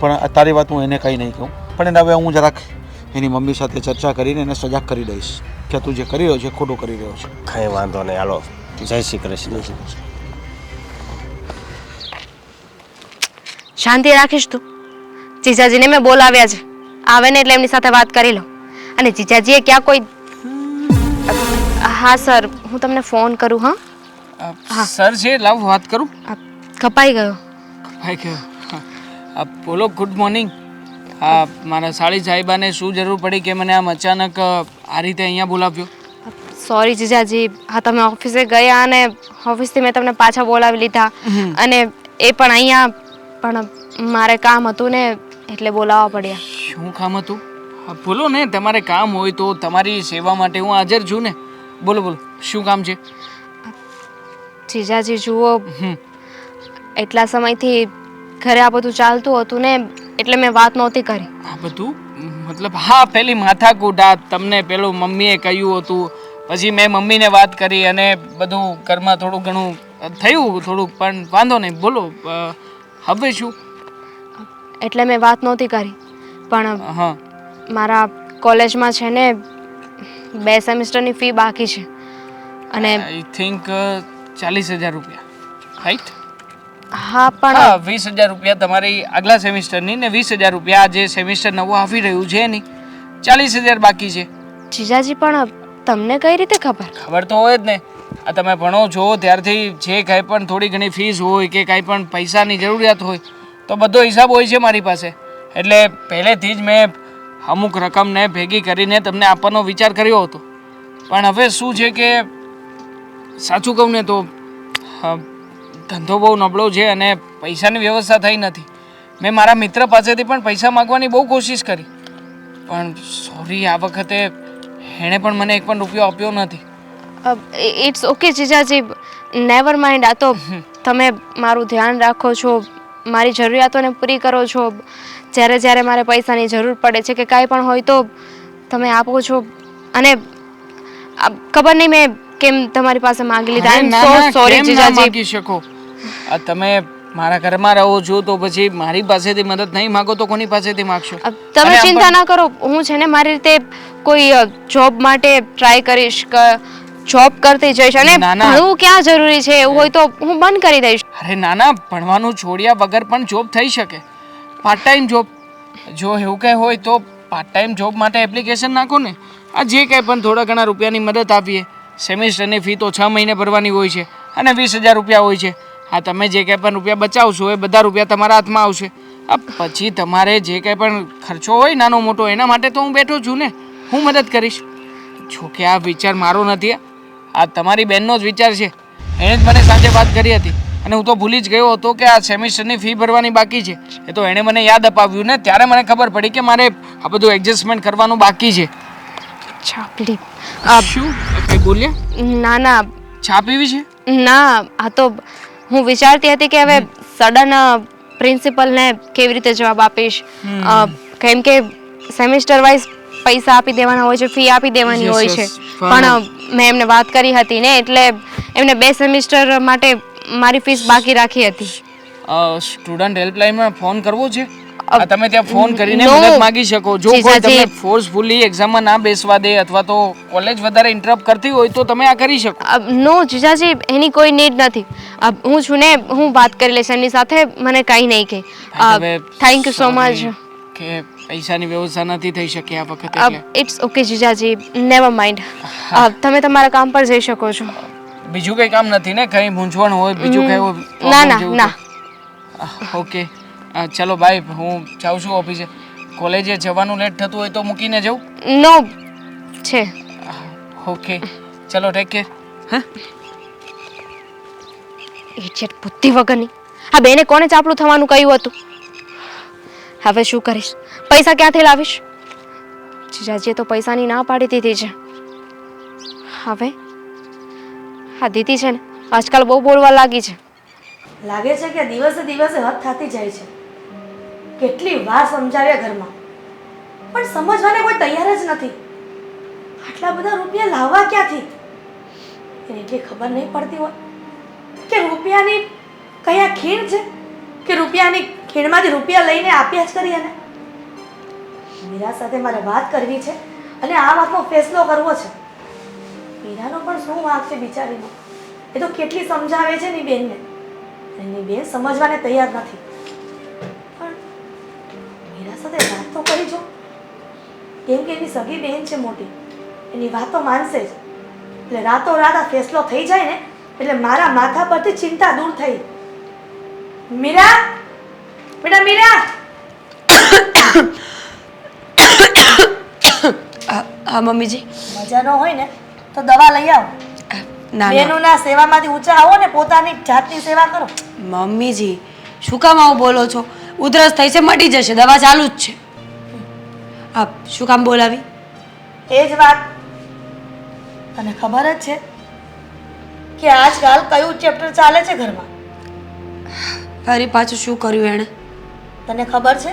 પણ તારી વાત હું એને કંઈ નહીં કહું, પણ એને હવે હું જરાક એની મમ્મી સાથે ચર્ચા કરીને એને સજાગ કરી દઈશ કે તું જે કરી રહ્યો છે ખોટું કરી રહ્યો છે. કંઈ વાંધો નહીં. હાલો, જય શ્રી કૃષ્ણ. શાંતિ રાખીશ તું. જીજાજીને મેં બોલાવ્યા છે, આવે ને એટલે એમની સાથે વાત કરી લો. અને જીજાજીએ ક્યાં કોઈ હા સર, હું તમને ફોન કરું. હા સર છે, લાવ વાત કરું. કપાઈ ગયો. ભાઈ કે બોલો. Good morning. મારા સાળી સાહેબાને શું જરૂર પડી કે મને આમ અચાનક આ રીતે અહીંયા બોલાવ્યો? સોરી જીજાજી, હા તમે ઓફિસે ગયા અને ઓફિસથી મેં તમને પાછા બોલાવી લીધા અને એ પણ અહીંયા, પણ મારે કામ હતું ને એટલે બોલાવવા પડ્યા. શું કામ હતું? બોલો ને, તમારે કામ હોય તો તમારી સેવા માટે હું હાજર છું ને. બોલો બોલો, શું કામ છે? જીજાજી જુઓ, એટલા સમયથી ઘરે આ બધું ચાલતું હતું ને એટલે મેં વાત નહોતી કરી. આ બધું મતલબ? હા, પેલી માથાકૂટ, તમને પેલું મમ્મીએ કહ્યું હતું, પછી મેં મમ્મીને વાત કરી અને બધું ઘરમાં થોડું ઘણું થયું થોડુંક, પણ વાંધો નહીં. બોલો હવે શું? એટલે મેં વાત નહોતી કરી, પણ હા, મારા કોલેજમાં છે ને 2 સેમિસ્ટરની ફી બાકી છે અને આઈ થિંક 40,000 રૂપિયા, રાઈટ? હા પણ હા, 20,000 રૂપિયા તમારી આગલા સેમિસ્ટરની ને 20,000 રૂપિયા જે સેમિસ્ટર નવું આવી રહ્યું છે એની 40,000 બાકી છે. જીજાજી પણ તમને કઈ રીતે ખબર? ખબર તો હોય જ ને. આ તમે ભણો છો ત્યારથી જે કાંઈ પણ થોડી ઘણી ફીસ હોય કે કાંઈ પણ પૈસાની જરૂરિયાત હોય તો બધો હિસાબ હોય છે મારી પાસે. એટલે પહેલેથી જ મેં અમુક રકમને ભેગી કરીને તમને આપવાનો વિચાર કર્યો હતો. પણ હવે શું છે કે સાચું કહું ને તો ધંધો બહુ નબળો છે અને પૈસાની વ્યવસ્થા થઈ નથી. મેં મારા મિત્ર પાસેથી પણ પૈસા માગવાની બહુ કોશિશ કરી, પણ સોરી, આ વખતે એણે પણ મને એક પણ રૂપિયો આપ્યો નથી. ઇટ્સ ઓકે જીજાજી, નેવર માઇન્ડ. આ તો તમે મારું ધ્યાન રાખો છો, મારી જરૂરિયાતોને પૂરી કરો છો. જ્યારે જ્યારે મારે પૈસાની જરૂર પડે છે કે કાંઈ પણ હોય તો તમે આપો છો. અને ખબર નહીં મેં કેમ તમારી પાસે માંગી લીધા. આઈ એમ સો સોરી જીજાજી. માગી શકો. તમે મારા ઘરમાં રહો છો તો પછી મારી પાસેથી મદદ નહીં માગો તો કોની પાસેથી માગશો? તમે ચિંતા ના કરો, હું છે ને મારી રીતે કોઈ જોબ માટે ટ્રાય કરીશ, જોબ કરતી જઈશ. અને ભણવું ક્યાં જરૂરી છે એવું હોય તો હું બંધ કરી દઈશ. અરે નાના, ભણવાનું છોડ્યા વગર પણ જોબ થઈ શકે. પાર્ટ ટાઈમ જોબ, જો એવું કંઈ હોય તો પાર્ટ ટાઈમ જોબ માટે એપ્લિકેશન નાખો ને. આ જે કંઈ પણ થોડા ઘણા રૂપિયાની મદદ આપીએ. સેમિસ્ટરની ફી તો 6 મહિને ભરવાની હોય છે અને 20,000 રૂપિયા હોય છે. હા, તમે જે કંઈ પણ રૂપિયા બચાવશો એ બધા રૂપિયા તમારા હાથમાં આવશે. પછી તમારે જે કંઈ પણ ખર્ચો હોય નાનો મોટો, એના માટે તો હું બેઠો છું ને, હું મદદ કરીશ. જો કે આ વિચાર મારો નથી, આ તમારી બહેનનો જ વિચાર છે. એણે જ મને સાંજે વાત કરી હતી અને હું તો ભૂલી જ ગયો હતો કે આ સેમિસ્ટરની ફી ભરવાની બાકી છે. એ તો એણે મને યાદ અપાવ્યું ને ત્યારે મને ખબર પડી કે મારે આ બધું એડજસ્ટમેન્ટ કરવાનું બાકી છે. છાપલી શું કંઈ બોલ્યા? ના ના, ચા પીવી છે? ના, આ તો હું વિચારતી હતી કે હવે સડન પ્રિન્સિપલને કેવી રીતે જવાબ આપીશ, કેમ કે સેમિસ્ટર વાઇઝ પૈસા આપી દેવાના હોય છે, ફી આપી દેવાની હોય છે. પણ મેં એમને વાત કરી હતી ને એટલે એમને 2 સેમિસ્ટર માટે મારી ફીસ બાકી રાખી હતી. સ્ટુડન્ટ હેલ્પલાઇનમાં ફોન કરવો છે? તમે ત્યાં ફોન કરીને મદદ માંગી શકો. જો કોઈ તમને ફોર્સફુલી એક્ઝામમાં ના બેસવા દે અથવા તો કોલેજ વધારે ઇન્ટરપ્ટ કરતી હોય તો તમે આ કરી શકો. નો જીજાજી, એની કોઈ નીડ નથી. હું છું ને, હું વાત કરી લઈશ એમની સાથે, મને કાંઈ નહીં કહે. Thank you so much. કે પૈસાની વ્યવસ્થા નથી થઈ શકી આ વખતે. ઇટ્સ ઓકે જીજાજી, નેવર માઇન્ડ. તમે તમારા કામ પર જઈ શકો છો. બીજું કંઈ કામ નથી ને? કંઈ મૂંઝવણ હોય, બીજું કંઈ હોય? ના ના ના. ઓકે, ચલો બાય, હું જાઉં છું ઓફિસે. કોલેજે જવાનું લેટ થતું હોય તો મૂકીને જાઉં? નો છે. ઓકે, ચલો, ટેક કેર. હા, ઇડિયટ બુદ્ધિ વગરની. આ બેને કોને ચાપલું થવાનું કહ્યું હતું? હવે શું કરીશ? પૈસા ક્યાંથી લાવીશ? જીજાજીએ તો પૈસાની ના પાડી દીધી છે. હવે હા, દીદી છે ને આજકાલ બહુ બોલવા લાગી છે. લાગે છે કે દિવસે દિવસે હદ થતી જાય છે. કેટલી વાર સમજાવ્યા ઘરમાં, પણ સમજવાને કોઈ તૈયાર જ નથી. આટલા બધા રૂપિયા લાવવા ક્યાંથી? એને એટલી ખબર નહીં પડતી હોય કે રૂપિયાની કયા ખીણ છે, કે રૂપિયાની ખીણમાંથી રૂપિયા લઈને આપ્યા જ કરી. અને મીરા સાથે મારે વાત કરવી છે અને આ વાતનો ફેસલો કરવો છે. મીરાનો પણ શું વાંક છે બિચારીનો? એ તો કેટલી સમજાવે છે ની બેનને, એની બેન સમજવાને તૈયાર નથી. પણ મીરા સાથે વાત તો કરી જો, કેમ કે એની સગી બેન છે મોટી, એની વાત તો માનશે જ. એટલે રાતોરાત આ ફેસલો થઈ જાય ને એટલે મારા માથા પરથી ચિંતા દૂર થઈ. મીરા, બેટા મીરા, હા મમ્મીજી. મજા ન હોય ને તો દવા લઈ આવો. ના ના બેનોના સેવામાંથી ઊંચા આવો ને પોતાની જાતની સેવા કરો. મમ્મીજી, શું કામ આવું બોલો છો? ઉધરસ થઈ છે, મટી જશે, દવા ચાલુ જ છે. હા, શું કામ બોલાવી? એ જ વાત. તને ખબર જ છે કે આજકાલ કયું ચેપ્ટર ચાલે છે ઘરમાં? ફરી પાછું શું કર્યું એણે? તને ખબર છે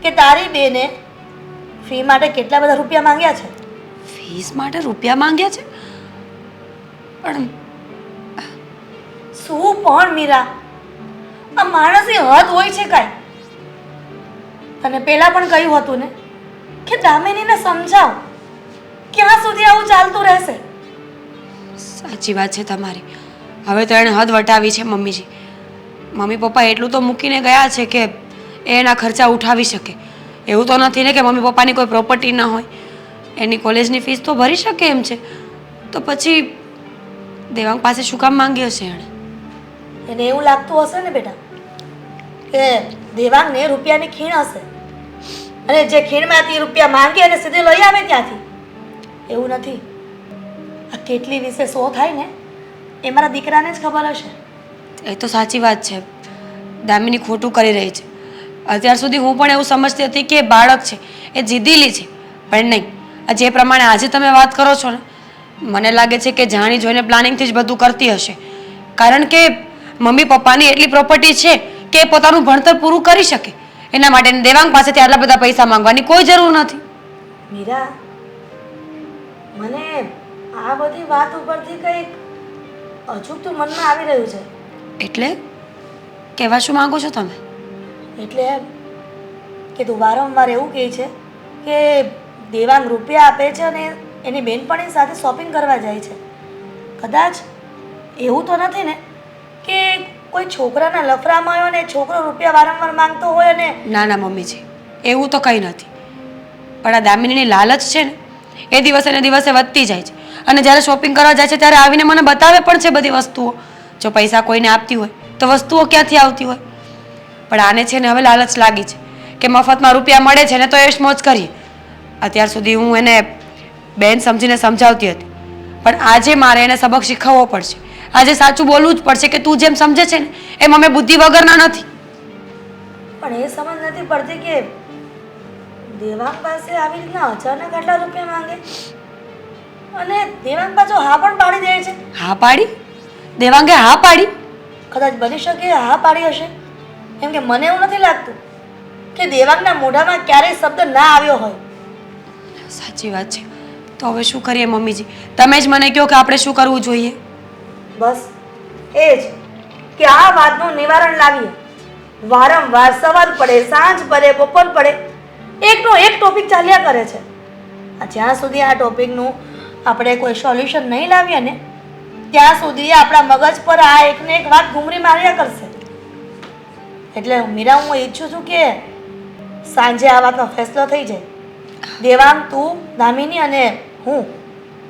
કે તારી બેને ફી માટે કેટલા બધા રૂપિયા માંગ્યા છે? ફીસ માટે રૂપિયા માંગ્યા છે? પણ શું પણ મીરા, આ માણસની હદ હોય છે કાંઈ? તને પહેલા પણ કહ્યું હતું ને કે દામિનીને સમજાવ. ક્યાં સુધી આવું ચાલતું રહેશે? સાચી વાત છે તમારી. હવે તો એણે હદ વટાવી છે મમ્મીજી. મમ્મી પપ્પા એટલું તો મૂકીને ગયા છે કે એ એના ખર્ચા ઉઠાવી શકે. એવું તો નથી ને કે મમ્મી પપ્પાની કોઈ પ્રોપર્ટી ન હોય. એની કોલેજની ફીસ તો ભરી શકે એમ છે. તો પછી દેવાંગ પાસે શું કામ માંગ્યો છે એણે? એને એવું લાગતું હશે ને બેટા કે દેવાંગને રૂપિયાની ખીણ હશે અને જે ખીણમાંથી રૂપિયા માંગે અને સીધે લઈ આવે ત્યાંથી. એવું નથી. આ કેટલી વિશે સો થાય ને એ મારા દીકરાને જ ખબર હશે. એ તો સાચી વાત છે. દામિની ખોટું કરી રહી છે. અત્યાર સુધી હું પણ એવું સમજતી હતી કે એ બાળક છે, એ જીદ્દીલી છે. પણ નહીં, જે પ્રમાણે આજે તમે વાત કરો છો ને, મને લાગે છે કે જાણી જોઈને પ્લાનિંગથી જ બધું કરતી હશે. કારણ કે મમ્મી પપ્પાની એટલી પ્રોપર્ટી છે કે એ પોતાનું ભણતર પૂરું કરી શકે. એના માટે દેવાંગ પાસેથી આટલા બધા પૈસા માંગવાની કોઈ જરૂર નથી. મીરા, મને આ બધી વાત ઉપરથી કંઈક અજુગતું મનમાં આવી રહ્યું છે. એટલે કહેવા શું માંગો છો તમે? એટલે એમ કે તું વારંવાર એવું કહે છે કે દેવાંગ રૂપિયા આપે છે અને એની બેનપણી સાથે શોપિંગ કરવા જાય છે. કદાચ એવું તો નથી ને કે કોઈ છોકરાના લફરામાં હોય ને છોકરો રૂપિયા વારંવાર માંગતો હોય અને ના ના મમ્મીજી, એવું તો કંઈ નથી. પણ આ દામિનીની લાલચ છે ને, એ દિવસે ને દિવસે વધતી જાય છે. અને જ્યારે શોપિંગ કરવા જાય છે ત્યારે આવીને મને બતાવે પણ છે બધી વસ્તુઓ. જો પૈસા કોઈને આપતી હોય તો વસ્તુઓ ક્યાંથી આવતી હોય? પણ આને છે ને હવે લાલચ લાગી છે કે મફતમાં રૂપિયા મળે છે ને તો એશ મોજ કરીએ. અત્યાર સુધી હું એને બેન સમજીને સમજાવતી હતી, પણ આજે મારે એને સબક શીખવવો પડશે. આજે સાચું બોલવું જ પડશે કે તું જેમ સમજે છે ને એમ અમે બુદ્ધિ વગરના નથી. પણ એ સમજ નથી પડતી કે દેવાંગ પાસે આવી રીતના અચાનક આટલા રૂપિયા માંગે અને દેવાંગ પાછો હા પણ પાડી દે છે. હા પાડી? દેવાંગે હા પાડી? કદાચ બની શકે હા પાડી હશે, કેમ કે મને એવું નથી લાગતું કે દેવાંગના મોઢામાં ક્યારેય શબ્દ ના આવ્યો હોય. સાચી વાત છે. તો હવે શું કરીએ મમ્મીજી? તમે જ મને કહો કે આપણે શું કરવું જોઈએ. બસ એ જ કે આ વાતનું નિવારણ લાવીએ. વારંવાર સવાર પડે, સાંજ પડે, બપોર પડે, એકનો એક ટોપિક ચાલ્યા કરે છે. જ્યાં સુધી આ ટોપિકનું આપણે કોઈ સોલ્યુશન નહીં લાવીએ ને ત્યાં સુધી આપણા મગજ પર આ એકને એક વાત ઘૂમરી માર્યા કરશે. એટલે મીરા, હું ઈચ્છું છું કે સાંજે આ વાતનો ફેસલો થઈ જાય. દેવાંગ, તું, દામિની અને હું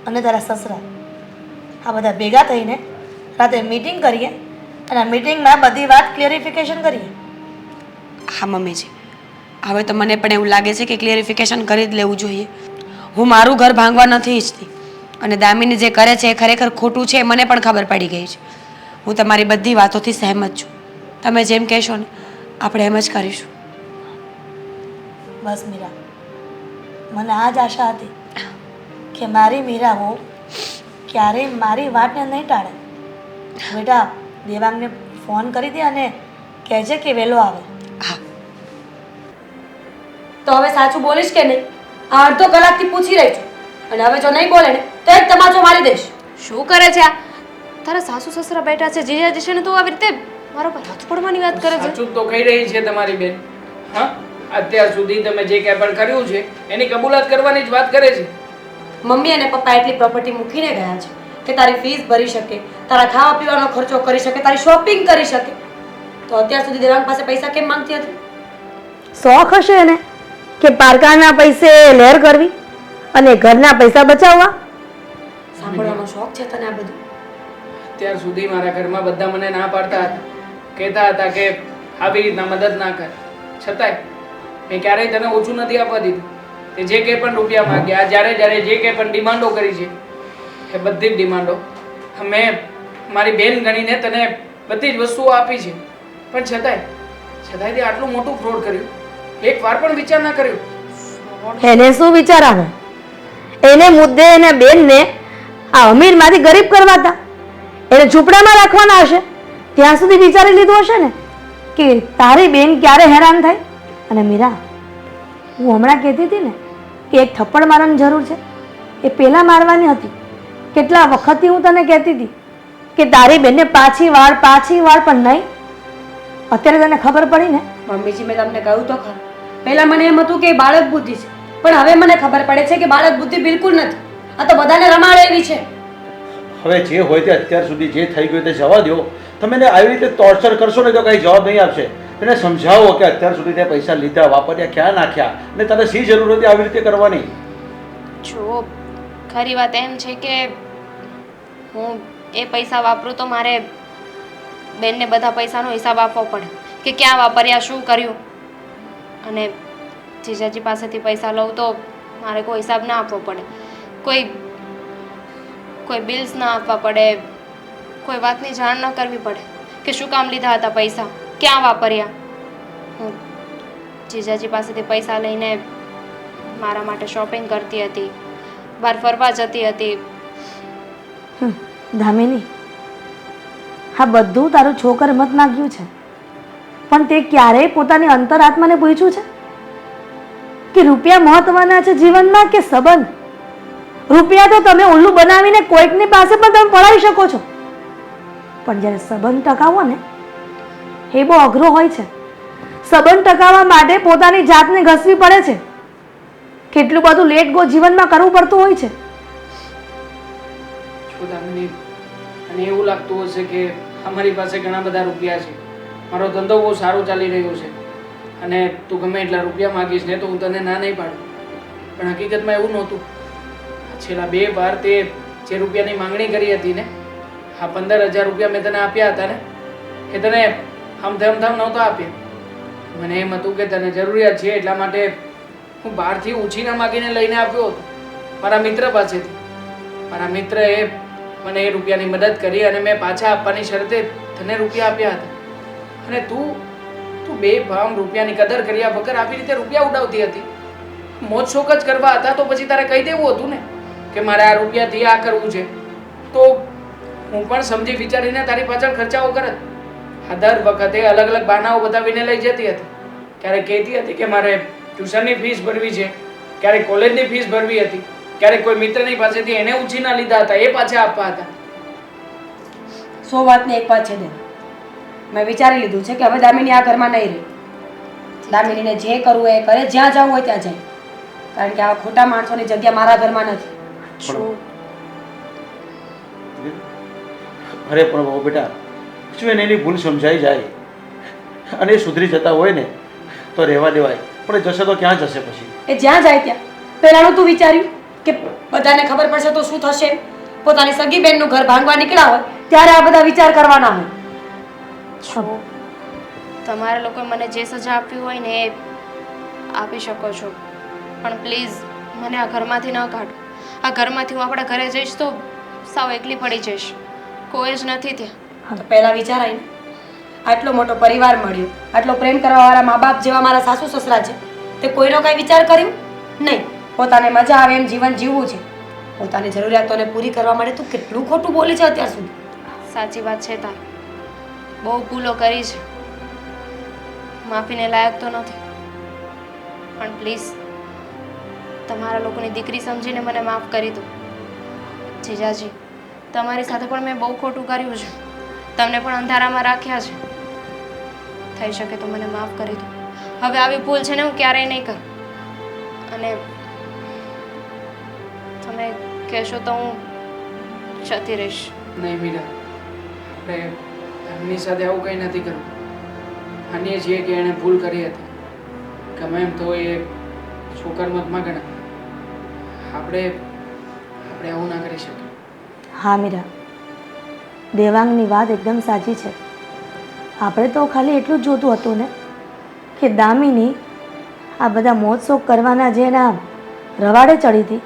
અને તારા સસરા આ બધા ભેગા થઈને રાતે મીટિંગ કરીએ અને આ મીટિંગમાં બધી વાત ક્લિયરિફિકેશન કરીએ. હા મમ્મીજી, હવે તો મને પણ એવું લાગે છે કે ક્લિયરિફિકેશન કરી જ લેવું જોઈએ. હું મારું ઘર ભાંગવા નથી ઈચ્છતી અને દામિની જે કરે છે એ ખરેખર ખોટું છે એ મને પણ ખબર પડી ગઈ છે. હું તમારી બધી વાતોથી સહેમત છું. તમે જેમ કહેશો ને આપણે એમ જ કરીશું. બસ મીરા, મને આ જ આશા હતી કે મારી મીરા હો ક્યારેય મારી વાતને નહીં ટાળે. બેટા, દેવાંગને ફોન કરી દે અને કહેજે કે વહેલો આવે. હા તો હવે સાચું બોલીશ કે નહીં? આ અડધો કલાકથી પૂછી રહી છું, અને હવે જો નહીં બોલે ને તો એક તમાચો મારી દઈશ. શું કરે છે આ? તારા સાસુ સસરા બેઠા છે, જીજાજી છે ને તું આવી રીતે મારો પર હાથ પડવાની વાત કરે છે. સાચું તો કહી રહી છે તમારી બેન. હા, અત્યાર સુધી તમે જે કંઈ પણ કર્યું છે એની કબૂલાત કરવાની જ વાત કરે છે. મમ્મી અને પપ્પા એટલી પ્રોપર્ટી મૂકીને ગયા છે કે તારી ફીસ ભરી શકે, તારા ખાવા પીવાનો ખર્ચો કરી શકે, તારી શોપિંગ કરી શકે. તો અત્યાર સુધી દેવાંગ પાસે પૈસા કેમ માંગતી હતી? શોખ હશે એને કે પારકાના પૈસે લહેર કરવી અને ઘરના પૈસા બચાવવા. સાંભળવાનો શોખ છે તને આ બધું? અત્યાર સુધી મારા ઘરમાં બધા મને ના પાડતા હતા, કહેતા હતા કે આવી રીતના મદદ ના કર. છતાંય મેં ક્યારેય તને ઓછું નથી આપવા દીધું. તે જે કંઈ પણ રૂપિયા માંગ્યા, જ્યારે જ્યારે જે કંઈ પણ ડિમાન્ડો કરી છે એ બધી જ ડિમાન્ડો મેં મારી બેન ગણીને તને બધી જ વસ્તુઓ આપી છે. પણ છતાંય તે આટલું મોટું ફ્રોડ કર્યું, એક વાર પણ વિચાર ના કર્યો. એને શું વિચાર આવે? એને મુદ્દે એને બેનને આ અમીરમાંથી ગરીબ કરવા હતા, એને ઝૂંપડામાં રાખવાના હશે. ત્યાં સુધી વિચારી લીધું હશે ને કે તારી બેન ક્યારે હેરાન થાય. અને મીરા, હું હમણાં કહેતી હતી ને કે એક થપ્પડ મારવાની જરૂર છે, એ પહેલાં મારવાની હતી. કેટલા વખતથી હું તને કહેતી હતી કે તારી બેનને પાછી વાળ પણ નહીં. અત્યારે તને ખબર પડી ને? મમ્મીજી, મેં તમને કહ્યું તો ખરું, પહેલા મને એમ હતું કે એ બાળક બુદ્ધિ છે, પણ હવે મને ખબર પડે છે કે બાળક બુદ્ધિ બિલકુલ નથી. આ તો બધાને રમાડે એવી છે. હવે જે હોય તે અત્યાર સુધી જે થઈ ગયું તે જવા દો. તમે એને આવી રીતે ટોર્ચર કરશો ને તો કંઈ જવાબ નહીં આપશે. એને સમજાવો કે અત્યાર સુધી તે પૈસા લીધા, વાપર્યા, ક્યાં નાખ્યા, ને તને શી જરૂર હતી આવી રીતે કરવાની? જો ખરી વાત એમ છે કે હું એ પૈસા વાપરું તો મારે બેનને બધા પૈસાનો હિસાબ આપવો પડે કે ક્યાં વાપર્યા, શું કર્યું. અને જીજાજી પાસેથી પૈસા લઉં તો મારે કોઈ હિસાબ ના આપવો પડે, કોઈ બિલ્સ ના આપવા પડે, કોઈ વાતની જાણ ન કરવી પડે કે શું કામ લીધા હતા પૈસા, ક્યાં વાપર્યા. હું જીજાજી પાસેથી પૈસા લઈને મારા માટે શોપિંગ કરતી હતી, બહાર ફરવા જતી હતી. ધામિની, હા બધું તારું છોકર મત માગ્યું છે, પણ તે ક્યારેય પોતાની અંતરાત્માને પૂછ્યું છે કે રૂપિયા મહત્વના છે જીવનમાં કે સંબંધ? રૂપિયા તો તમે ઉલ્લુ બનાવીને કોઈકની પાસે પણ તમે પડાવી શકો છો, પણ જ્યારે સંબંધ ટકાવો ને એ બહુ અઘરો હોય છે. સંબંધ ટકાવવા માટે પોતાની જાતને ઘસવી પડે છે. કેટલું બધું લેટ ગો જીવનમાં કરવું પડતું હોય છે. અને એવું લાગતું હશે કે અમારી પાસે ઘણા બધા રૂપિયા છે, મારો ધંધો બહુ સારો ચાલી રહ્યો છે અને તું ગમે એટલા રૂપિયા માગીશ ને તો હું તને ના નહીં પાડું. પણ હકીકતમાં એવું નહોતું. છેલ્લા 2 વાર તે જે રૂપિયાની માંગણી કરી હતી ને, આ 15,000 રૂપિયા મેં તને આપ્યા હતા ને, એ તને હમથમ નહોતા આપ્યા. મને એમ હતું કે તને જરૂરિયાત છે એટલા માટે હું બહારથી ઉછીના માગીને લઈને આવ્યો હતો મારા મિત્ર પાસેથી. મારા મિત્રએ મને એ રૂપિયાની મદદ કરી અને મેં પાછા આપવાની શરતે તને રૂપિયા આપ્યા હતા. અને તું બેફામ રૂપિયાની કદર કર્યા વગર આવી રીતે રૂપિયા ઉડાવતી હતી. મોજ શોખ જ કરવા હતા તો પછી તારે કહી દેવું હતું ને કે મારે આ રૂપિયાથી આ કરવું છે, તો હું પણ સમજી વિચારીને તારી પાછળ ખર્ચાઓ કરત. આ દર વખતે અલગ અલગ બહાનાઓ બતાવીને લઈ જતી હતી. ક્યારેક કહેતી હતી કે મારે ટ્યુશનની ફીસ ભરવી છે, ક્યારેક કોલેજની ફીસ ભરવી હતી, ક્યારેક કોઈ મિત્રની પાસેથી એને ઉછીના લીધા હતા એ પાછા આપવા હતા. 100 વાતની એક વાત છે ને, મેં વિચારી લીધું છે કે હવે દામિની આ ઘરમાં નહીં રહે. દામિનીને જે કરવું એ કરે, જ્યાં જવું હોય ત્યાં જાય, કારણ કે આવા ખોટા માણસોની જગ્યા મારા ઘરમાં નથી. અરે પણ બહુ બેટા, શું એને એની ભૂલ સમજાઈ જાય અને એ સુધરી જતા હોય ને તો રહેવા દેવાય, પણ એ જશે તો ક્યાં જશે પછી? એ જ્યાં જાય ત્યાં પહેલાનું તું વિચાર્યું કે બધાને ખબર પડશે તો શું થશે? પોતાની સગી બેનનું ઘર ભાંગવા નીકળ્યા હોય ત્યારે આ બધા વિચાર કરવાના હોય. તમારા લોકોએ મને જે સજા આપવી હોય ને એ આપી શકો છો, પણ પ્લીઝ મને આ ઘરમાંથી ન કાઢો. આ ઘરમાંથી હું આપણા ઘરે જઈશ તો સાવ એકલી પડી જઈશ, કોઈ જ નથી ત્યાં. તો પહેલા વિચારાય ને, આટલો મોટો પરિવાર મળ્યો, આટલો પ્રેમ કરવાવાળા મા બાપ જેવા મારા સાસુ સસરા છે, તે કોઈનો કઈ વિચાર કર્યો નહીં? પોતાને મજા આવે એમ જીવન જીવવું છે, પોતાની જરૂરિયાતોને પૂરી કરવા માટે તું કેટલું ખોટું બોલી છે અત્યાર સુધી. સાચી વાત છે તાર, બહુ ભૂલો કરી છે, માફીને લાયક તો નથી. પણ પ્લીઝ તમારા લોકોની દીકરી સમજીને મને માફ કરી દો. જીજાજી, તમારી સાથે પણ મેં બહુ ખોટું કર્યું છે, તમને પણ અંધારામાં રાખ્યા છે. થઈ શકે તો મને માફ કરી દો. હવે આવી ભૂલ છે ને હું ક્યારેય નહીં કરું. અને તમે કહેશો તો હું જતી રહીશ. નહીં મીરા, આપણે એમની સાથે આવું કંઈ નથી કરવું. માનીએ છીએ કે એણે ભૂલ કરી હતી. ગમે એમ તો એ છોકરમતમાં ગણા. આપણે આવું ના કરી શકીએ. હા મીરા, દેવાંગની વાત એકદમ સાચી છે. આપણે તો ખાલી એટલું જ જોતું હતું ને કે દામિની આ બધા મોજ શોખ કરવાના જે એના રવાડે ચડી હતી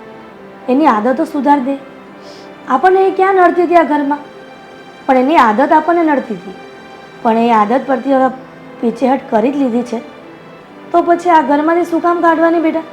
એની આદતો સુધારી દે. આપણને એ ક્યાં નડતી હતી આ ઘરમાં, પણ એની આદત આપણને નડતી હતી. પણ એ આદત પરથી હવે પીછેહટ કરી જ લીધી છે, તો પછી આ ઘરમાંથી શું કામ કાઢવાની બેટા?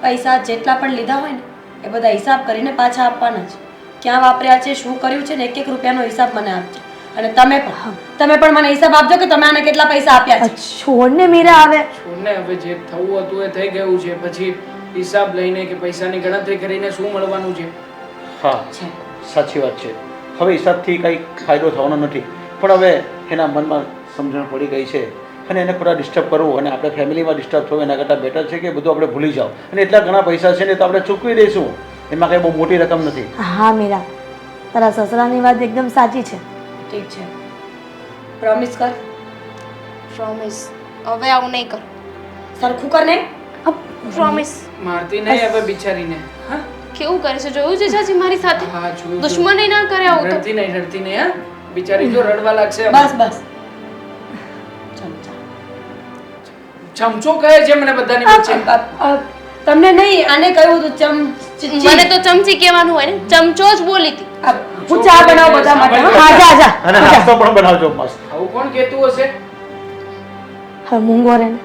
પૈસા જેટલા પણ લીધા હોય ને એ બધા હિસાબ કરીને પાછા આપવાના છે. ક્યાં વાપર્યા છે, શું કર્યું છે ને એક એક રૂપિયાનો હિસાબ મને આપજો. અને તમે પણ મને હિસાબ આપજો કે તમે આને કેટલા પૈસા આપ્યા છે. છોડને મીરા, હવે છોડને, હવે જે થવું હતું એ થઈ ગયું છે. પછી હિસાબ લઈને કે પૈસાની ગણતરી કરીને શું મળવાનું છે? હા, સાચી વાત છે. હવે હિસાબથી કંઈ ફાયદો થવાનો નથી. પણ હવે એના મનમાં સમજણ પડી ગઈ છે અને એને પૂરા ડિસ્ટર્બ કરવું અને આપણે ફેમિલીમાં ડિસ્ટર્બ થવું એના કરતાં બેટર છે કે બધું આપણે ભૂલી જાઓ. અને એટલા ઘણા પૈસા છે ને તો આપણે ચૂકવી દઈશું, એમાં કંઈ બહુ મોટી રકમ નથી. હા મીરા, તારા સસરાની વાત એકદમ સાચી છે. ઠીક છે, પ્રોમિસ કર. પ્રોમિસ, હવે આવું નહીં કર. સરખું કર ને. પ્રોમિસ. મારતી નહીં હવે બિચારીને. હા, કેવું કરે છે જોયું જીજાજી મારી સાથે? હા, જોયું. દુશ્મની ના કરે આવું તો. રડતી નહીં હા. બિચારી જો રડવા લાગશે. બસ બસ. ચમચો કહે છે મને બધાની વચ્ચે. તમને નહીં, આને કહ્યું હતું ચમચી. મને તો ચમચી કહેવાનું હોય ને, ચમચો જ બોલી હતી. હું ચા બનાવું બધા માટે. હા, જા જા. અને નાસ્તો પણ બનાવજો મસ્ત. આવું કોણ કહેતું હશે? હવે મૂંગો રે ને,